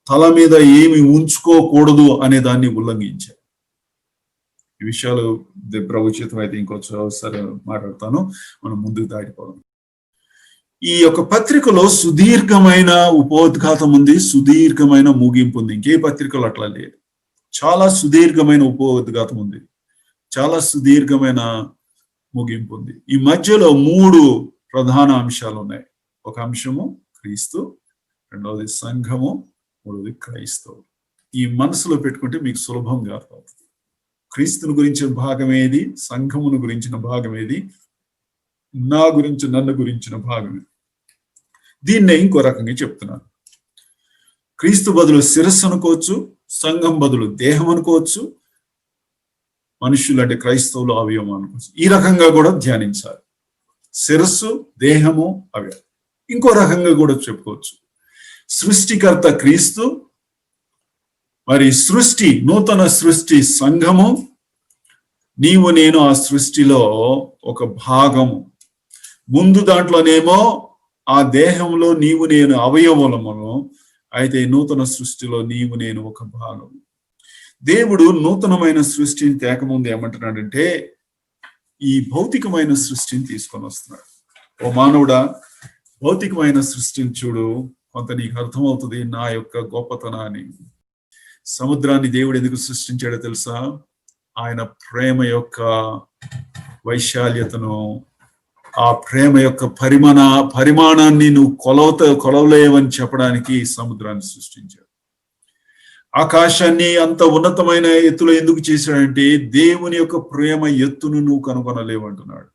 తల మీద ఏమి ఉంచుకోకూడదు అనే దాన్ని ఉల్లంఘించాడు. ఈ విషయాలు ప్రభుత్వం అయితే ఇంకొకసారి మాట్లాడతాను, మనం ముందుకు దాటిపోదాం. ఈ యొక్క పత్రికలో సుదీర్ఘమైన ఉపోద్ఘాతం ఉంది, సుదీర్ఘమైన ముగింపు ఉంది. ఇంకే పత్రికలు అట్లా లేదు. చాలా సుదీర్ఘమైన ఉపోద్ఘాతం ఉంది, చాలా సుదీర్ఘమైన ముగింపు ఉంది. ఈ మధ్యలో 3 ప్రధాన అంశాలు ఉన్నాయి. ఒక అంశము క్రీస్తు, రెండవది సంఘము, మూడవది క్రైస్తవులు. ఈ మనసులో పెట్టుకుంటే మీకు సులభంగా అర్థమవుతుంది. క్రీస్తుని గురించిన భాగం ఏది, సంఘమును గురించిన భాగం ఏది, నన్ను గురించిన భాగం ఏది. దీన్నే ఇంకో రకంగా చెప్తున్నాను. క్రీస్తు బదులు శిరస్సు అనుకోవచ్చు, సంఘం బదులు దేహం అనుకోవచ్చు, మనుషులు అంటే క్రైస్తవులు అవయవం అనుకోవచ్చు. ఈ రకంగా కూడా ధ్యానించాలి. శిరస్సు, దేహము, అవయవం. ఇంకో రకంగా కూడా చెప్పుకోవచ్చు. సృష్టికర్త క్రీస్తు, మరి సృష్టి, నూతన సృష్టి సంఘము, నీవు నేను ఆ సృష్టిలో ఒక భాగము. ముందు దాంట్లోనేమో ఆ దేహంలో నీవు నేను అవయవములను, అయితే నూతన సృష్టిలో నీవు నేను ఒక భాగం. దేవుడు నూతనమైన సృష్టిని తేకముందు ఏమంటున్నాడంటే, ఈ భౌతికమైన సృష్టిని తీసుకొని వస్తున్నాడు. ఓ మానవుడా, భౌతికమైన సృష్టిని చూడు, కొంత నీకు అర్థమవుతుంది నా యొక్క గొప్పతనాన్ని. సముద్రాన్ని దేవుడు ఎందుకు సృష్టించాడో తెలుసా? ఆయన ప్రేమ యొక్క వైశాల్యతను, ఆ ప్రేమ యొక్క పరిమాణాన్ని నువ్వు కొలవలేవని చెప్పడానికి సముద్రాన్ని సృష్టించాడు. ఆకాశాన్ని అంత ఉన్నతమైన ఎత్తులో ఎందుకు చేశాడంటే, దేవుని యొక్క ప్రేమ ఎత్తును నువ్వు కనుగొనలేవంటున్నాడు.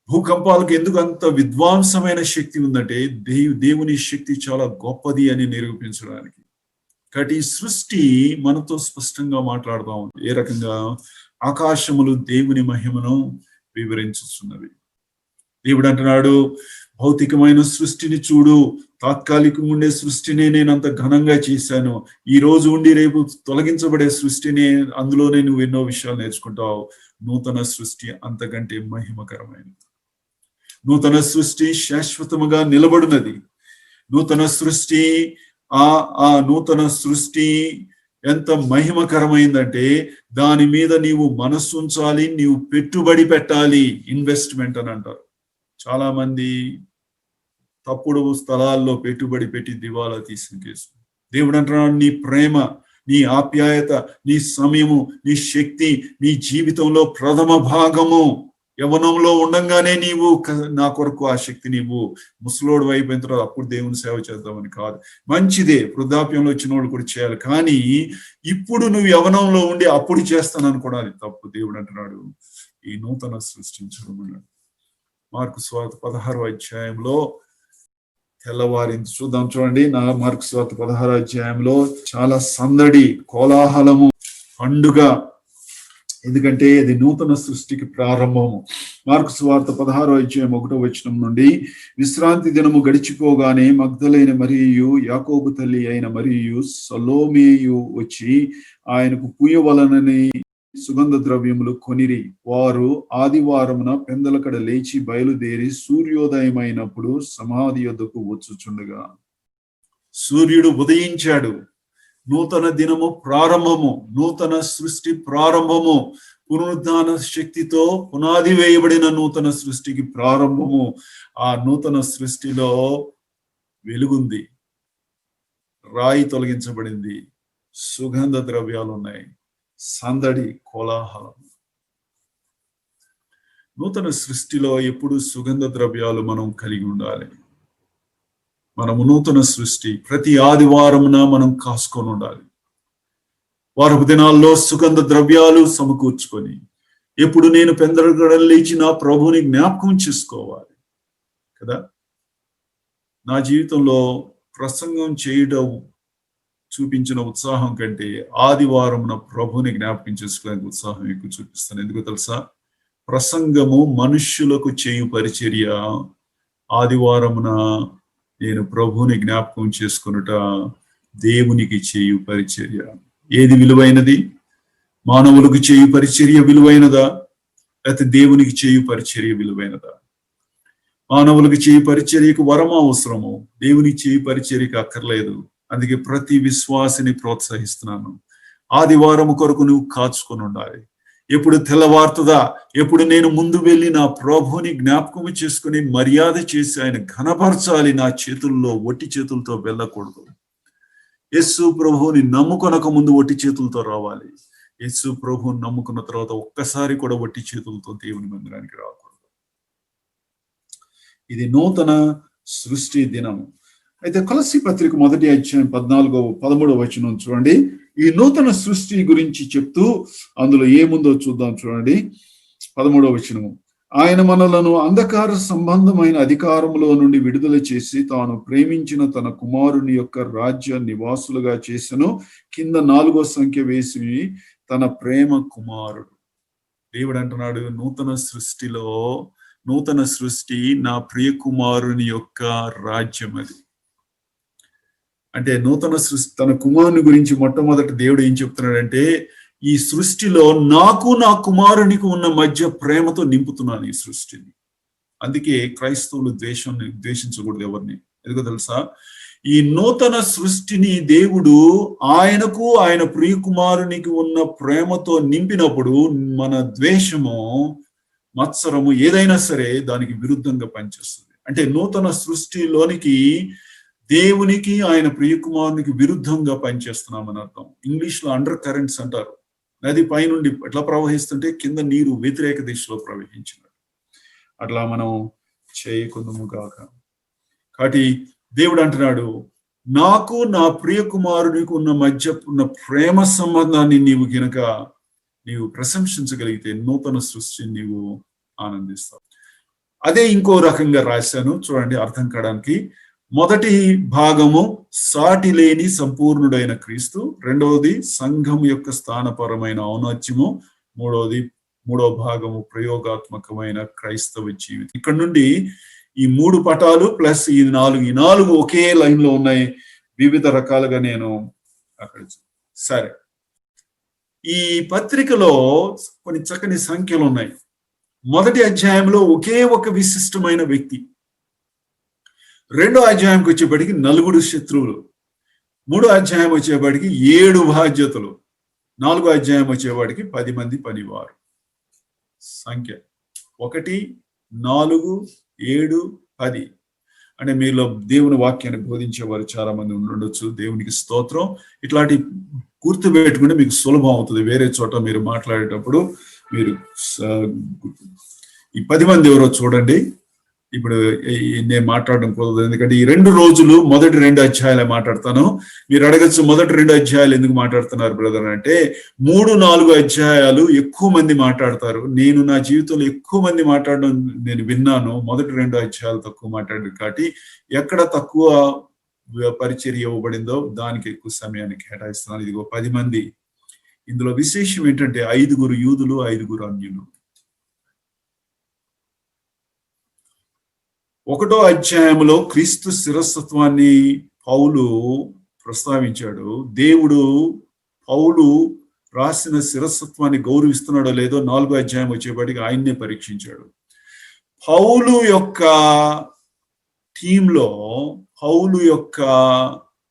భూకంపాలకు ఎందుకు అంత విధ్వంసమైన శక్తి ఉందంటే, దేవుని శక్తి చాలా గొప్పది అని నిరూపించడానికి. కాబట్టి ఈ సృష్టి మనతో స్పష్టంగా మాట్లాడుతూ ఉంది. ఏ రకంగా? ఆకాశములు దేవుని మహిమను వివరించుతున్నవి. దేవుడు అంటున్నాడు, భౌతికమైన సృష్టిని చూడు, తాత్కాలికంగా ఉండే సృష్టిని నేను అంత ఘనంగా చేశాను. ఈ రోజు ఉండి రేపు తొలగించబడే సృష్టిని, అందులోనే నువ్వు ఎన్నో విషయాలు నేర్చుకుంటావు. నూతన సృష్టి అంతకంటే మహిమకరమైనది. నూతన సృష్టి శాశ్వతముగా నిలబడినది. నూతన సృష్టి ఆ నూతన సృష్టి ఎంత మహిమకరమైందంటే దాని మీద నీవు మనస్సు ఉంచాలి, నీవు పెట్టుబడి పెట్టాలి. ఇన్వెస్ట్మెంట్ అని అంటారు. చాలా మంది తప్పుడు స్థలాల్లో పెట్టుబడి పెట్టి దివాలా తీసిన కేసు. దేవుడు అంటున్నాడు, నీ ప్రేమ, నీ ఆప్యాయత, నీ సమయము, నీ శక్తి, నీ జీవితంలో ప్రథమ భాగము యవనంలో ఉండంగానే నీవు నా కొరకు ఆ శక్తి నీవు ముసలోడు అయిపోయిన తర్వాత అప్పుడు దేవుని సేవ చేద్దామని కాదు. మంచిదే, వృద్ధాప్యంలో వచ్చిన వాళ్ళు కూడా చేయాలి. కానీ ఇప్పుడు నువ్వు యవనంలో ఉండి అప్పుడు చేస్తాను అనుకోవడం అది తప్పు. దేవుడు అంటున్నాడు, ఈ నూతన సృష్టించమన్నాడు. మార్కు సువార్త 16వ అధ్యాయంలో తెల్లవారింది చూద్దాం. చూడండి, మార్కు సువార్త 16వ అధ్యాయంలో చాలా సందడి, కోలాహలము, పండుగ. ఎందుకంటే ఇది నూతన సృష్టికి ప్రారంభము. మార్కు సువార్త 16వ అధ్యాయం 1వ వచనం నుండి, విశ్రాంతి దినము గడిచిపోగానే మగ్దలైన మరియు, యాకోబు తల్లి అయిన మరియు, సలోమేయు వచ్చి ఆయనకు పూయవలనని సుగంధ ద్రవ్యములు కొనిరి. వారు ఆదివారమున పెందలకడ లేచి బయలుదేరి సూర్యోదయమైనప్పుడు సమాధి యొద్దకు వచ్చుచుండగా. సూర్యుడు ఉదయించాడు. నూతన దినము ప్రారంభము, నూతన సృష్టి ప్రారంభము, పునరుద్ధాన శక్తితో పునాది వేయబడిన నూతన సృష్టికి ప్రారంభము. ఆ నూతన సృష్టిలో వెలుగుంది, రాయి తొలగించబడింది, సుగంధ ద్రవ్యాలు ఉన్నాయి, సందడి, కోలాహలం. నూతన సృష్టిలో ఎప్పుడు సుగంధ ద్రవ్యాలు మనం కలిగి ఉండాలి. మనము నూతన సృష్టి ప్రతి ఆదివారమున మనం కాసుకొని ఉండాలి. వారపు దినాల్లో సుగంధ ద్రవ్యాలు సమకూర్చుకొని ఎప్పుడు నేను పెందలకడ లేచి నా ప్రభువుని జ్ఞాపకం చేసుకోవాలి కదా. నా జీవితంలో ప్రసంగం చేయడం చూపించిన ఉత్సాహం కంటే ఆదివారమున ప్రభుని జ్ఞాపకం చేసుకోవడానికి ఉత్సాహం ఎక్కువ చూపిస్తాను. ఎందుకో తెలుసా? ప్రసంగము మనుష్యులకు చేయు పరిచర్య, ఆదివారమున నేను ప్రభుని జ్ఞాపకం చేసుకొనుట దేవునికి చేయు పరిచర్య. ఏది విలువైనది? మానవులకు చేయు పరిచర్య విలువైనదా, లేకపోతే దేవునికి చేయు పరిచర్య విలువైనదా? మానవులకు చేయు పరిచర్యకు వరం అవసరము, దేవునికి చేయు పరిచర్యకు అక్కర్లేదు. అందుకే ప్రతి విశ్వాసిని ప్రోత్సహిస్తున్నాను, ఆదివారం కొరకు నువ్వు కాచుకొని ఉండాలి. ఎప్పుడు తెల్లవారుతుందా, ఎప్పుడు నేను ముందు వెళ్ళి నా ప్రభుని జ్ఞాపకము చేసుకుని మర్యాద చేసి ఆయన ఘనపరచాలి. నా చేతుల్లో ఒట్టి చేతులతో వెళ్ళకూడదు. యేసు ప్రభువుని నమ్ముకొనక ముందు ఒట్టి చేతులతో రావాలి. యేసు ప్రభువుని నమ్ముకున్న తర్వాత ఒక్కసారి కూడా ఒట్టి చేతులతో దేవుని మందిరానికి రాకూడదు. ఇది నూతన సృష్టి దినము. అయితే కొలస్సీ పత్రిక 1వ అధ్యాయం 13వ వచనం చూడండి. ఈ నూతన సృష్టి గురించి చెప్తూ అందులో ఏముందో చూద్దాం. చూడండి 13వ వచనము. ఆయన మనలను అంధకార సంబంధమైన అధికారములో నుండి విడుదల చేసి తాను ప్రేమించిన తన కుమారుని యొక్క రాజ్య నివాసులుగా చేసెను. కింద 4వ సంఖ్య వేసి తన ప్రేమ కుమారుడు. దేవుడు అంటున్నాడు, నూతన సృష్టిలో నూతన సృష్టి నా ప్రియ కుమారుని యొక్క రాజ్యం. అది అంటే నూతన సృష్టి, తన కుమారుని గురించి మొట్టమొదటి దేవుడు ఏం చెప్తున్నాడంటే, ఈ సృష్టిలో నాకు నా కుమారునికి ఉన్న మధ్య ప్రేమతో నింపుతున్నాను ఈ సృష్టిని. అందుకే క్రైస్తవులు ద్వేషించకూడదు ఎవరిని. ఎందుకో తెలుసా? ఈ నూతన సృష్టిని దేవుడు ఆయనకు ఆయన ప్రియ కుమారునికి ఉన్న ప్రేమతో నింపినప్పుడు మన ద్వేషము, మత్సరము ఏదైనా సరే దానికి విరుద్ధంగా పనిచేస్తుంది. అంటే నూతన సృష్టిలోనికి దేవునికి ఆయన ప్రియ కుమారునికి విరుద్ధంగా పనిచేస్తున్నామని అర్థం. ఇంగ్లీష్ లో అండర్ కరెంట్స్ అంటారు. నది పైనుండి ఎట్లా ప్రవహిస్తుంటే కింద నీరు వ్యతిరేక దిశలో ప్రవహించినట్టు. అట్లా మనం చేయకుందుము గాక. కాబట్టి దేవుడు అంటున్నాడు, నాకు నా ప్రియ కుమారునికి ఉన్న మధ్య ఉన్న ప్రేమ సంబంధాన్ని నీవు ప్రశంసించగలిగితే నూతన సృష్టిని నీవు ఆనందిస్తావు. అదే ఇంకో రకంగా రాశాను చూడండి అర్థం కావడానికి. మొదటి భాగము సాటి లేని సంపూర్ణుడైన క్రీస్తు, రెండవది సంఘం యొక్క స్థానపరమైన ఔన్నత్యము, మూడవ భాగము ప్రయోగాత్మకమైన క్రైస్తవ జీవితం. ఇక్కడ నుండి ఈ 3 పటాలు ప్లస్ ఈ 4 ఒకే లైన్ లో ఉన్నాయి. వివిధ రకాలుగా నేను అక్కడ సరే. ఈ పత్రికలో కొన్ని చక్కని సంఖ్యలు ఉన్నాయి. మొదటి అధ్యాయంలో ఒకే ఒక విశిష్టమైన వ్యక్తి. రెండో అధ్యాయంకి వచ్చేప్పటికి 4 శత్రువులు. 3వ అధ్యాయం వచ్చేప్పటికి 7 బాధ్యతలు. 4వ అధ్యాయం వచ్చేవాడికి 10 మంది పనివారు. సంఖ్య 1, 4, 7, 10. అంటే మీలో దేవుని వాక్యాన్ని బోధించేవారు చాలా మంది ఉండొచ్చు. దేవునికి స్తోత్రం. ఇట్లాంటి గుర్తు పెట్టుకుంటే మీకు సులభం అవుతుంది. వేరే చోట మీరు మాట్లాడేటప్పుడు మీరు ఈ 10 మంది ఎవరో చూడండి. ఇప్పుడు నేను మాట్లాడడం కుదరదు, ఎందుకంటే ఈ 2 రోజులు మొదటి 2 అధ్యాయాలే మాట్లాడతాను. మీరు అడగచ్చు, మొదటి 2 అధ్యాయాలు ఎందుకు మాట్లాడుతున్నారు బ్రదర్ అంటే, 3, 4 అధ్యాయాలు ఎక్కువ మంది మాట్లాడతారు. నేను నా జీవితంలో ఎక్కువ మంది మాట్లాడడం నేను విన్నాను. మొదటి 2 అధ్యాయాలు తక్కువ మాట్లాడారు కాబట్టి ఎక్కడ తక్కువ పరిచర్య ఇవ్వబడిందో దానికి ఎక్కువ సమయాన్ని కేటాయిస్తున్నాను. ఇదిగో 10 మంది. ఇందులో విశేషం ఏంటంటే 5 యూదులు, 5 అన్యులు. 1వ అధ్యాయంలో క్రీస్తు శిరస్సత్వాన్ని పౌలు ప్రస్తావించాడు. దేవుడు పౌలు రాసిన శిరస్సత్వాన్ని గౌరవిస్తున్నాడో లేదో 4వ అధ్యాయం వచ్చేప్పటికి ఆయన్నే పరీక్షించాడు. పౌలు యొక్క టీంలో, పౌలు యొక్క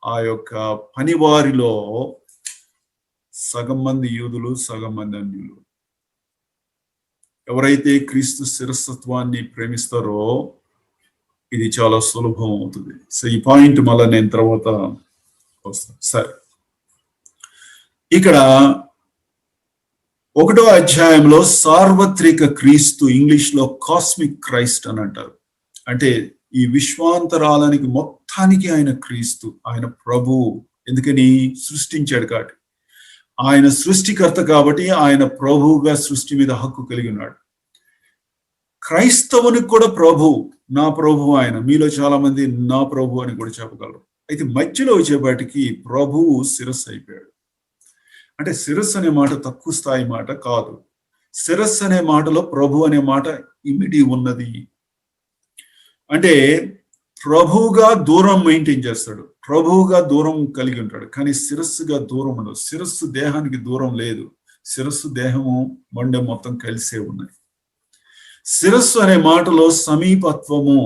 ఆ యొక్క పనివారిలో సగం మంది యూదులు, సగం మంది అన్యులు. ఎవరైతే క్రీస్తు శిరస్సత్వాన్ని ప్రేమిస్తారో ఇది చాలా సులభం అవుతుంది. సో ఈ పాయింట్ మళ్ళీ నేను తర్వాత వస్తాను. సరే, ఇక్కడ 1వ అధ్యాయంలో సార్వత్రిక క్రీస్తు, ఇంగ్లీష్ లో కాస్మిక్ క్రైస్ట్ అని అంటారు. అంటే ఈ విశ్వాంతరాలానికి మొత్తానికి ఆయన క్రీస్తు, ఆయన ప్రభువు. ఎందుకని? సృష్టించాడు కాబట్టి. ఆయన సృష్టికర్త కాబట్టి ఆయన ప్రభువుగా సృష్టి మీద హక్కు కలిగి ఉన్నాడు. క్రైస్తవునికి కూడా ప్రభు, నా ప్రభు ఆయన. మీలో చాలా మంది నా ప్రభు అని కూడా చెప్పగలరు. అయితే మధ్యలో వచ్చేపాటికి ప్రభువు శిరస్సు అయిపోయాడు. అంటే శిరస్సు అనే మాట తక్కువ స్థాయి మాట కాదు. శిరస్సు అనే మాటలో ప్రభు అనే మాట ఇమిడి ఉన్నది. అంటే ప్రభువుగా దూరం మెయింటైన్ చేస్తాడు, ప్రభువుగా దూరం కలిగి ఉంటాడు. కానీ శిరస్సుగా దూరం ఉండదు. శిరస్సు దేహానికి దూరం లేదు. శిరస్సు దేహము మండెం మొత్తం కలిసే ఉన్నాయి. శిరస్సు అనే మాటలో సమీపత్వము,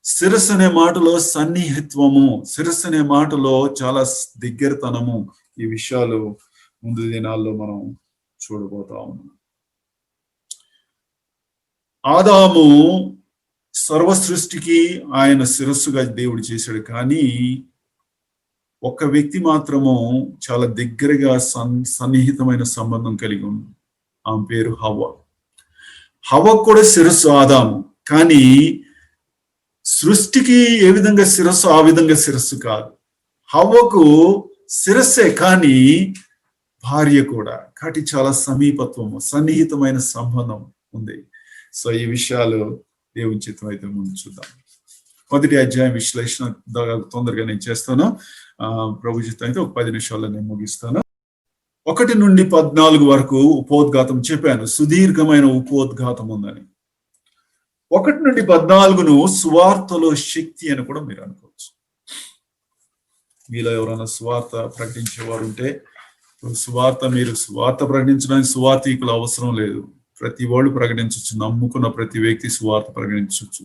శిరస్సు అనే మాటలో సన్నిహిత్వము, శిరస్సు అనే మాటలో చాలా దగ్గరతనము. ఈ విషయాలు ముందు దినాల్లో మనం చూడబోతా ఉన్నాం. ఆదాము సర్వ సృష్టికి ఆయన శిరస్సుగా దేవుడు చేశాడు. కానీ ఒక్క వ్యక్తి మాత్రము చాలా దగ్గరగా సన్నిహితమైన సంబంధం కలిగి ఉంది. ఆమె పేరు హవ్వ. హవ్వకు కూడా శిరస్సు ఆదాము. కానీ సృష్టికి ఏ విధంగా శిరస్సు ఆ విధంగా శిరస్సు కాదు. హవ్వకు శిరస్సే కానీ భార్య కూడా. కాబట్టి చాలా సమీపత్వము, సన్నిహితమైన సంబంధం ఉంది. సో ఈ విషయాలు దేవుని చిత్తం అయితే ముందు చూద్దాం. మొదటి అధ్యాయం విశ్లేషణ తొందరగా నేను చేస్తాను. ప్రభు చిత్తం అయితే ఒక 10 నిమిషాల్లో నేను ముగిస్తాను. 1 నుండి 14 వరకు ఉపోద్ఘాతం చెప్పాను. సుదీర్ఘమైన ఉపోద్ఘాతం ఉందని. 1 నుండి 14ను సువార్తలో శక్తి అని కూడా మీరు అనుకోవచ్చు. మీలో ఎవరైనా సువార్త ప్రకటించేవారు ఉంటే, మీరు సువార్త ప్రకటించడానికి సువార్థికులు అవసరం లేదు. ప్రతి వాళ్ళు ప్రకటించవచ్చు. నమ్ముకున్న ప్రతి వ్యక్తి సువార్త ప్రకటించవచ్చు.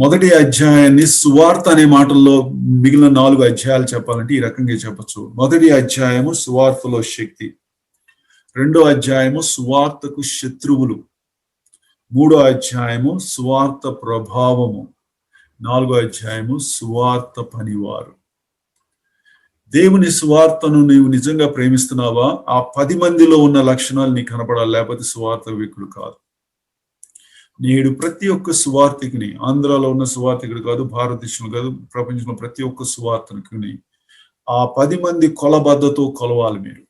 మొదటి అధ్యాయాన్ని సువార్త అనే మాటల్లో మిగిలిన 4 అధ్యాయాలు చెప్పాలంటే ఈ రకంగా చెప్పచ్చు. మొదటి అధ్యాయము సువార్తలో శక్తి, 2వ అధ్యాయము సువార్తకు శత్రువులు, 3వ అధ్యాయము సువార్త ప్రభావము, 4వ అధ్యాయము సువార్త పనివారు. దేవుని సువార్తను నీవు నిజంగా ప్రేమిస్తున్నావా? ఆ 10 మందిలో ఉన్న లక్షణాలు నీకు కనపడాలి, లేకపోతే సువార్త వ్యక్తుడు కాదు. నేడు ప్రతి ఒక్క సువార్థికుని, ఆంధ్రాలో ఉన్న సువార్థికుడు కాదు, భారతదేశంలో కాదు, ప్రపంచంలో ప్రతి ఒక్క సువార్థికుని ఆ 10 మంది కొలబద్దతో కొలవాలి మీరు.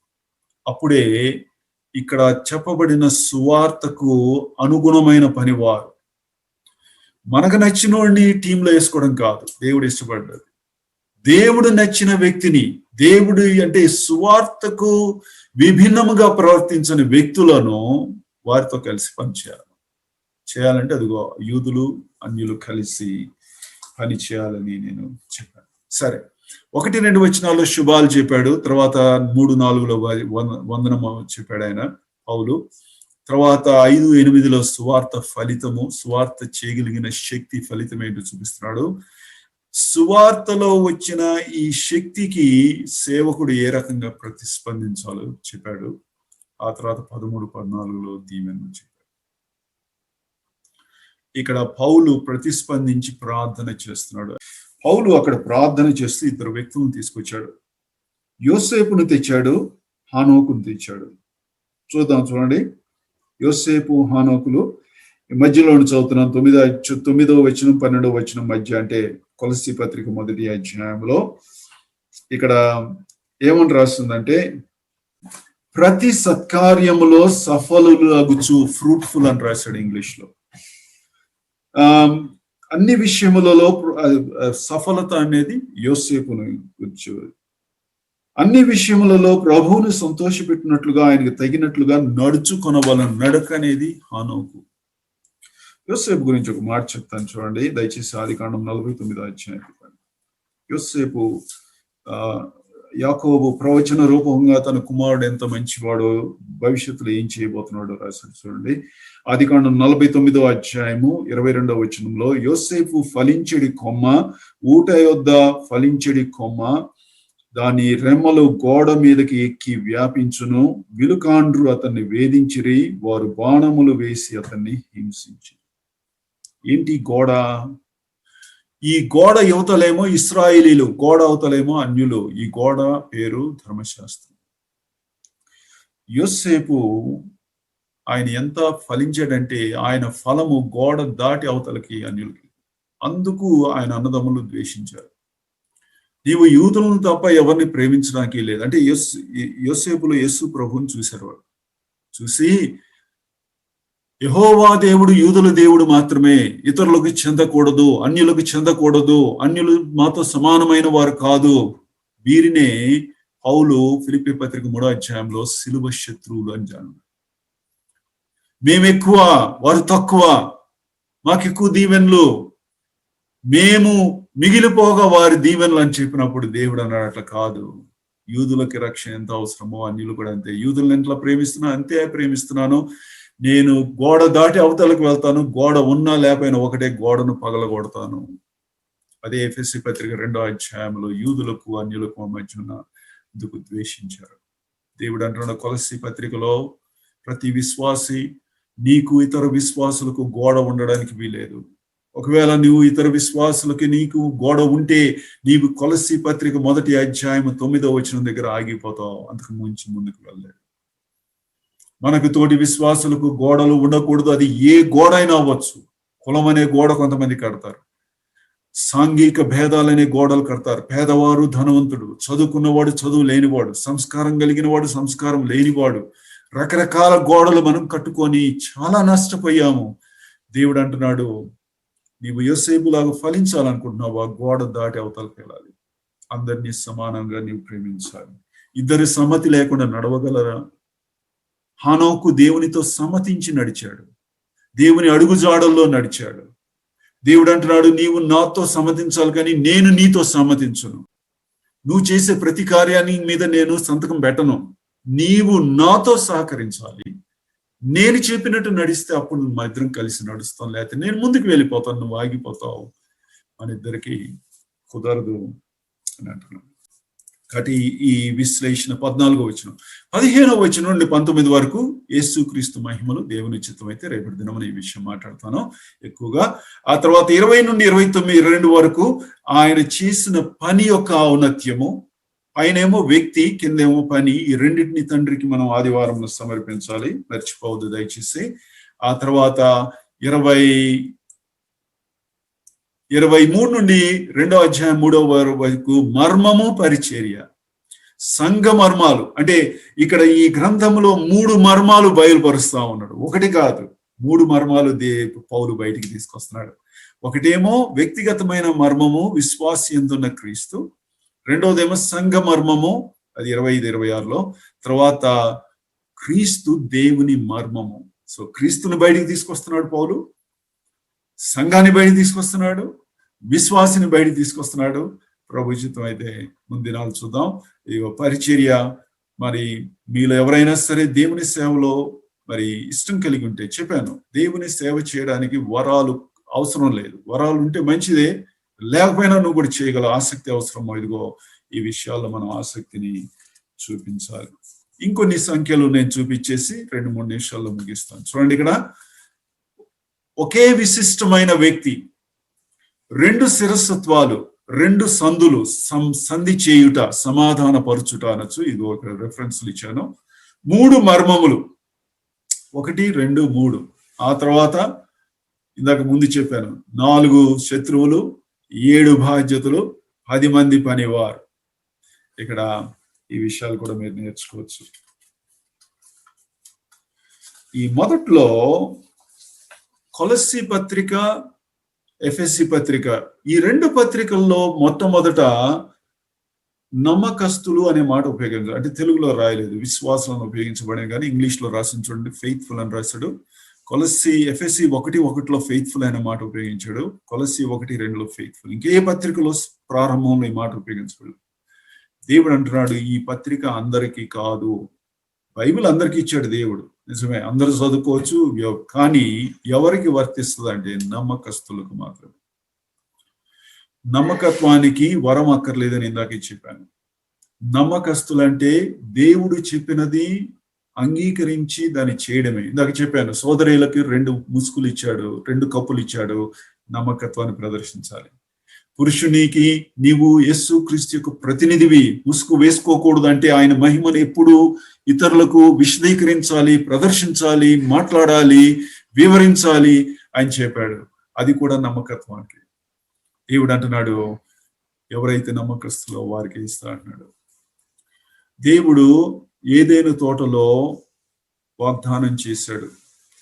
అప్పుడే ఇక్కడ చెప్పబడిన సువార్తకు అనుగుణమైన పనివారు. మనకు నచ్చిన వాడిని టీంలో వేసుకోవడం కాదు దేవుడు ఇష్టపడ్డది. దేవుడు నచ్చిన వ్యక్తిని, దేవుడు అంటే సువార్తకు విభిన్నముగా ప్రవర్తించని వ్యక్తులను వారితో కలిసి పనిచేయాలి. చేయాలంటే అదిగో యూదులు అన్యులు కలిసి పని చేయాలని నేను చెప్పాను. సరే, 1-2 వచనాల్లో శుభాలు చెప్పాడు, తర్వాత 3-4లో వందనం చెప్పాడు ఆయన పౌలు. తర్వాత 5-8లో సువార్త ఫలితము, సువార్త చేయగలిగిన శక్తి ఫలితం ఏంటో చూపిస్తున్నాడు. సువార్తలో వచ్చిన ఈ శక్తికి సేవకుడు ఏ రకంగా ప్రతిస్పందించాలో చెప్పాడు. ఆ తర్వాత 13-14లో దీవెనలు చెప్పాడు. ఇక్కడ పౌలు ప్రతిస్పందించి ప్రార్థన చేస్తున్నాడు. పౌలు అక్కడ ప్రార్థన చేస్తూ 2 వ్యక్తులను తీసుకొచ్చాడు. యోసేపును తెచ్చాడు, హానోకును తెచ్చాడు. చూడండి, యోసేపు హానోకులు మధ్యలో చదువుతున్నాం. 9వ వచనం 12వ వచనం మధ్య, అంటే కొలస్సీ పత్రిక 1వ అధ్యాయంలో ఇక్కడ ఏమని రాస్తుందంటే, ప్రతి సత్కార్యములో సఫలులగుచు, ఫ్రూట్ఫుల్ అని రాశాడు ఇంగ్లీష్ లో. అన్ని విషయములలో సఫలత అనేది యోసేపును గురించి. అన్ని విషయములలో ప్రభువును సంతోషపెట్టినట్లుగా, ఆయనకు తగినట్లుగా నడుచుకొనవలెను. నడక అనేది హానోకు. యోసేపు గురించి ఒక మాట చెప్తాను చూడండి, దయచేసి ఆదికాండం 49వ అధ్యాయం. యోసేపు యాకోబు ప్రవచన రూపంగా తన కుమారుడు ఎంత మంచివాడో, భవిష్యత్తులో ఏం చేయబోతున్నాడో రాశాడు చూడండి. ఆదికాండం 49వ అధ్యాయము 22వ వచనంలో, యోసేపు ఫలించెడి కొమ్మ, ఊట యొద్ద ఫలించెడి కొమ్మ, దాని రెమ్మలు గోడ మీదకి ఎక్కి వ్యాపించును, విలుకాండ్రు అతన్ని వేధించిరి, వారు బాణములు వేసి అతన్ని హింసించి. ఏంటి గోడ? ఈ గోడ యువతలేమో ఇశ్రాయేలీలు, గోడ అవతలేమో అన్యులు. ఈ గోడ పేరు ధర్మశాస్త్రం. యోసేపు ఆయన ఎంత ఫలించాడంటే, ఆయన ఫలము గోడ దాటి అవతలకి అన్యులకి. అందుకు ఆయన అన్నదమ్ములు ద్వేషించారు. నీవు యూదులను తప్ప ఎవరిని ప్రేమించడానికి లేదు అంటే, యోసేపులో యేసు ప్రభువుని చూశారు. వాడు చూసి, యెహోవా దేవుడు యూదుల దేవుడు మాత్రమే, ఇతరులకు చెందకూడదు, అన్యులకు చెందకూడదు, అన్యులు మాతో సమానమైన వారు కాదు. వీరినే పౌలు ఫిలిప్పీ పత్రిక 3వ అధ్యాయంలో సిలువ శత్రువులు అని జాను. మేమెక్కువ, వారు తక్కువ, మాకెక్కువ దీవెనలు, మేము మిగిలిపోగా వారి దీవెనలు అని చెప్పినప్పుడు దేవుడు అన్నాడు, అట్లా కాదు. యూదులకి రక్షణ ఎంత అవసరమో అన్యులు కూడా అంతే. యూదులను ఎంతలా ప్రేమిస్తున్నా అంతే ప్రేమిస్తున్నాను. నేను గోడ దాటి అవతలకు వెళ్తాను, గోడ ఉన్నా లేకపోయినా ఒకటే, గోడను పగలగొడతాను. అదే ఎఫెసీ పత్రిక 2వ అధ్యాయంలో యూదులకు అన్యులకు మధ్య ఎందుకు ద్వేషించారు. దేవుడు అంటున్న కొలస్సీ పత్రికలో, ప్రతి విశ్వాసి నీకు ఇతర విశ్వాసులకు గోడ ఉండడానికి వీలేదు. ఒకవేళ నువ్వు ఇతర విశ్వాసులకి నీకు గోడ ఉంటే, నీవు కొలస్సీ పత్రిక 1వ అధ్యాయం 9వ వచనం దగ్గర ఆగిపోతావు, అంతకు మించి ముందుకు వెళ్ళలేదు. మనకు తోటి విశ్వాసులకు గోడలు ఉండకూడదు. అది ఏ గోడ అయినా అవ్వచ్చు. కులం అనే గోడ కొంతమంది కడతారు, సాంఘిక భేదాలనే గోడలు కడతారు. పేదవారు ధనవంతుడు, చదువుకున్నవాడు చదువు లేనివాడు, సంస్కారం కలిగిన వాడు సంస్కారం లేనివాడు, రకరకాల గోడలు మనం కట్టుకొని చాలా నష్టపోయాము. దేవుడు అంటున్నాడు, నీవు యోసేపులాగా ఫలించాలనుకుంటున్నావు, ఆ గోడ దాటి అవతలకి వెళ్ళాలి. అందరినీ సమానంగా నీవు ప్రేమించాలి. ఇద్దరి సమ్మతి లేకుండా నడవగలరా? హానోకు దేవునితో సమ్మతించి నడిచాడు, దేవుని అడుగుజాడల్లో నడిచాడు. దేవుడు అంటున్నాడు, నీవు నాతో సమ్మతించాలి, కానీ నేను నీతో సమ్మతించను. నువ్వు చేసే ప్రతి కార్యాన్ని మీద నేను సంతకం పెట్టను. నీవు నాతో సహకరించాలి. నేను చెప్పినట్టు నడిస్తే అప్పుడు మా ఇద్దరం కలిసి నడుస్తాం, లేకపోతే నేను ముందుకు వెళ్ళిపోతాను, నువ్వు ఆగిపోతావు. మన ఇద్దరికి కుదరదు అని అంటున్నాను. కాబట్టి ఈ విశ్లేషణ 14వ వచనం 15వ వచనం నుండి 19 వరకు యేసుక్రీస్తు మహిమలు దేవుని చిత్తం అయితే రేపటి దినం ఈ విషయం మాట్లాడతాను ఎక్కువగా. ఆ తర్వాత 20 నుండి 29, 22 వరకు ఆయన చేసిన పని యొక్క ఔన్నత్యము, పైనేమో వ్యక్తి, కిందేమో పని. ఈ రెండింటిని తండ్రికి మనం ఆదివారం సమర్పించాలి, మర్చిపోవద్దు దయచేసి. ఆ తర్వాత 23 నుండి 2వ అధ్యాయం 3వ వరకు మర్మము పరిచర్య, సంఘ మర్మాలు. అంటే ఇక్కడ ఈ గ్రంథంలో 3 మర్మాలు బయలుపరుస్తా ఉన్నాడు. ఒకటి కాదు, 3 మర్మాలు పౌలు బయటికి తీసుకొస్తున్నాడు. ఒకటేమో వ్యక్తిగతమైన మర్మము, విశ్వాసి యందున్న క్రీస్తు. రెండవదేమో సంఘ మర్మము, అది 25, 26లో. తర్వాత క్రీస్తు దేవుని మర్మము. సో క్రీస్తుని బయటికి తీసుకొస్తున్నాడు పౌలు, సంఘాన్ని బయట తీసుకొస్తున్నాడు, విశ్వాసిని బయట తీసుకొస్తున్నాడు. ప్రభు చిత్తం అయితే ముందు దినాలు చూద్దాం. ఈ పరిచర్య, మరి మీలో ఎవరైనా సరే దేవుని సేవలో మరి ఇష్టం కలిగి ఉంటే, చెప్పాను, దేవుని సేవ చేయడానికి వరాలు అవసరం లేదు. వరాలు ఉంటే మంచిదే, లేకపోయినా నువ్వు కూడా చేయగల ఆసక్తి అవసరం. ఇదిగో ఈ విషయాల్లో మనం ఆసక్తిని చూపించాలి. ఇంకొన్ని సంఖ్యలు నేను చూపించేసి 2-3 నిమిషాల్లో ముగిస్తాను. చూడండి, ఇక్కడ ఒకే విశిష్టమైన వ్యక్తి, 2 శిరస్సత్వాలు, 2 సందులు, సంధి చేయుట, సమాధాన పరుచుట అనొచ్చు. ఇది ఒక రెఫరెన్స్లు ఇచ్చాను. 3 మర్మములు, 1, 2, 3. ఆ తర్వాత ఇందాక ముందు చెప్పాను, 4 శత్రువులు, 7 బాధ్యతలు, 10 మంది పనివారు. ఇక్కడ ఈ విషయాలు కూడా మీరు నేర్చుకోవచ్చు. ఈ మొదట్లో కొలస్సీ పత్రిక, ఎఫెసీ పత్రిక, ఈ 2 పత్రికల్లో మొట్టమొదట నమ్మకస్తులు అనే మాట ఉపయోగించారు. అంటే తెలుగులో రాయలేదు, విశ్వాసాలను ఉపయోగించబడింది, కానీ ఇంగ్లీష్ లో రాసిన చూడండి, ఫెయిత్ఫుల్ అని రాశాడు. కొలస్సీ ఎఫెసీ 1:1 ఫెయిత్ఫుల్ అనే మాట ఉపయోగించాడు. కొలస్సీ 1:2 ఫెయిత్ఫుల్. ఇంకే పత్రికలో ప్రారంభంలో ఈ మాట ఉపయోగించబడు. దేవుడు అంటున్నాడు, ఈ పత్రిక అందరికీ కాదు. బైబిల్ అందరికీ ఇచ్చాడు దేవుడు, నిజమే, అందరూ చదువుకోవచ్చు, కానీ ఎవరికి వర్తిస్తుంది అంటే నమ్మకస్తులకు మాత్రమే. నమ్మకత్వానికి వరం అక్కర్లేదని ఇందాక చెప్పాను. నమ్మకస్తులంటే దేవుడు చెప్పినది అంగీకరించి దాన్ని చేయడమే. ఇందాక చెప్పాను, సోదరులకు 2 ముసుగులు ఇచ్చాడు, 2 కప్పులు ఇచ్చాడు, నమ్మకత్వాన్ని ప్రదర్శించాలి. పురుషునికి నీవు యేసు క్రీస్తు యొక్క ప్రతినిధివి, ముసుగు వేసుకోకూడదు. అంటే ఆయన మహిమను ఎప్పుడు ఇతరులకు విశదీకరించాలి, ప్రదర్శించాలి, మాట్లాడాలి, వివరించాలి అని చెప్పాడు. అది కూడా నమ్మకత్వానికి. దేవుడు అంటున్నాడు, ఎవరైతే నమ్మకస్తులో వారికి ఇస్తా అంటున్నాడు. దేవుడు ఏదైనా తోటలో వాగ్దానం చేశాడు,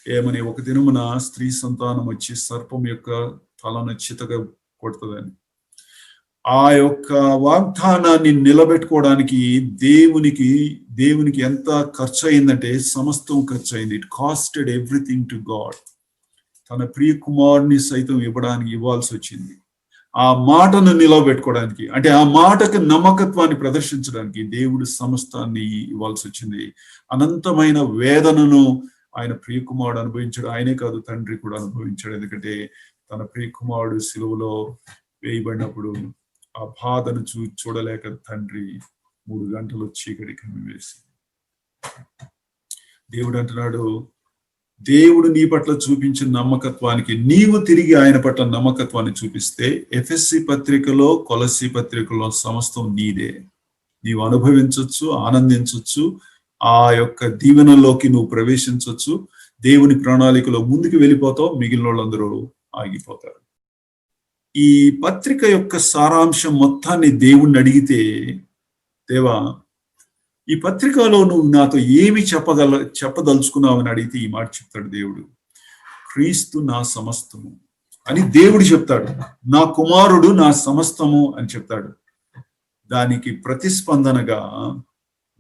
ఏమని, ఒక దినమున స్త్రీ సంతానం వచ్చి సర్పం యొక్క తలను చితగా కొడుతుందని. ఆ యొక్క వాగ్దానాన్ని నిలబెట్టుకోవడానికి దేవునికి ఎంత ఖర్చు అయిందంటే సమస్తం ఖర్చు అయింది. It costed everything to God. తన ప్రియ కుమారుని సైతం ఇవ్వాల్సి వచ్చింది. ఆ మాటను నిలబెట్టుకోవడానికి, అంటే ఆ మాటకు నమ్మకత్వాన్ని ప్రదర్శించడానికి దేవుడు సమస్తాన్ని ఇవ్వాల్సి వచ్చింది. అనంతమైన వేదనను ఆయన ప్రియ కుమారుడు అనుభవించాడు. ఆయనే కాదు, తండ్రి కూడా అనుభవించాడు. ఎందుకంటే తన ప్రియ కుమారుడు సిలువలో వేయబడినప్పుడు ఆ బాధను చూడలేక తండ్రి 3 గంటలు చీకటి కమ్మివేసి, దేవుడు అంటున్నాడు, దేవుడు నీ పట్ల చూపించిన నమ్మకత్వానికి నీవు తిరిగి ఆయన పట్ల నమ్మకత్వాన్ని చూపిస్తే, ఎఫెసీ పత్రికలో, కొలస్సీ పత్రికలో సమస్తం నీదే. నీవు అనుభవించవచ్చు, ఆనందించవచ్చు, ఆ యొక్క దీవెనలోకి నువ్వు ప్రవేశించవచ్చు. దేవుని ప్రణాళికలో ముందుకు వెళ్ళిపోతావు, మిగిలిన వాళ్ళందరూ ఆగిపోతారు. ఈ పత్రిక యొక్క సారాంశం మొత్తాన్ని దేవుణ్ణి అడిగితే, దేవా, ఈ పత్రికలో నువ్వు నాతో ఏమి చెప్పదలుచుకున్నావు అని అడిగితే ఈ మాట చెప్తాడు దేవుడు, క్రీస్తు నా సమస్తము అని దేవుడు చెప్తాడు. నా కుమారుడు నా సమస్తము అని చెప్తాడు. దానికి ప్రతిస్పందనగా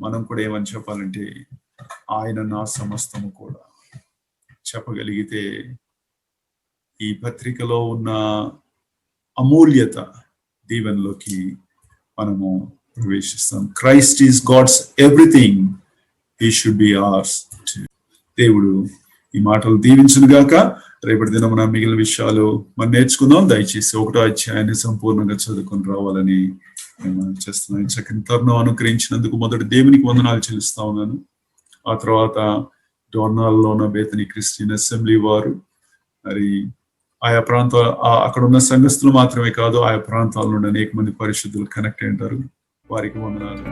మనం కూడా ఏమని చెప్పాలంటే, ఆయన నా సమస్తము కూడా చెప్పగలిగితే ఈ పత్రికలో ఉన్న అమూల్యత దీవెనలోకి మనము ప్రవేశిస్తాం. Christ is God's everything, he should be ours. దేవుడు ఈ మాటలు దీవించును గాక. రేపటి దినమున మిగిలిన విషయాలు మనం నేర్చుకుందాం. దయచేసి 1వ అధ్యాయాన్ని సంపూర్ణంగా చదువుకొని రావాలని నేను చేస్తున్నాను. చక్కని తరుణం అనుగ్రహించినందుకు మొదటి దేవునికి వందనాలు చెల్లిస్తా ఉన్నాను. ఆ తర్వాత డోర్నాల్లో ఉన్న బేతనీ క్రిస్టియన్ అసెంబ్లీ వారు, మరి ఆయా ప్రాంతాల అక్కడ ఉన్న సంఘస్థులు మాత్రమే కాదు, ఆయా ప్రాంతాల నుండి అనేక మంది పరిశుద్ధులు కనెక్ట్ అయి ఉంటారు. వారికి వందనాలు.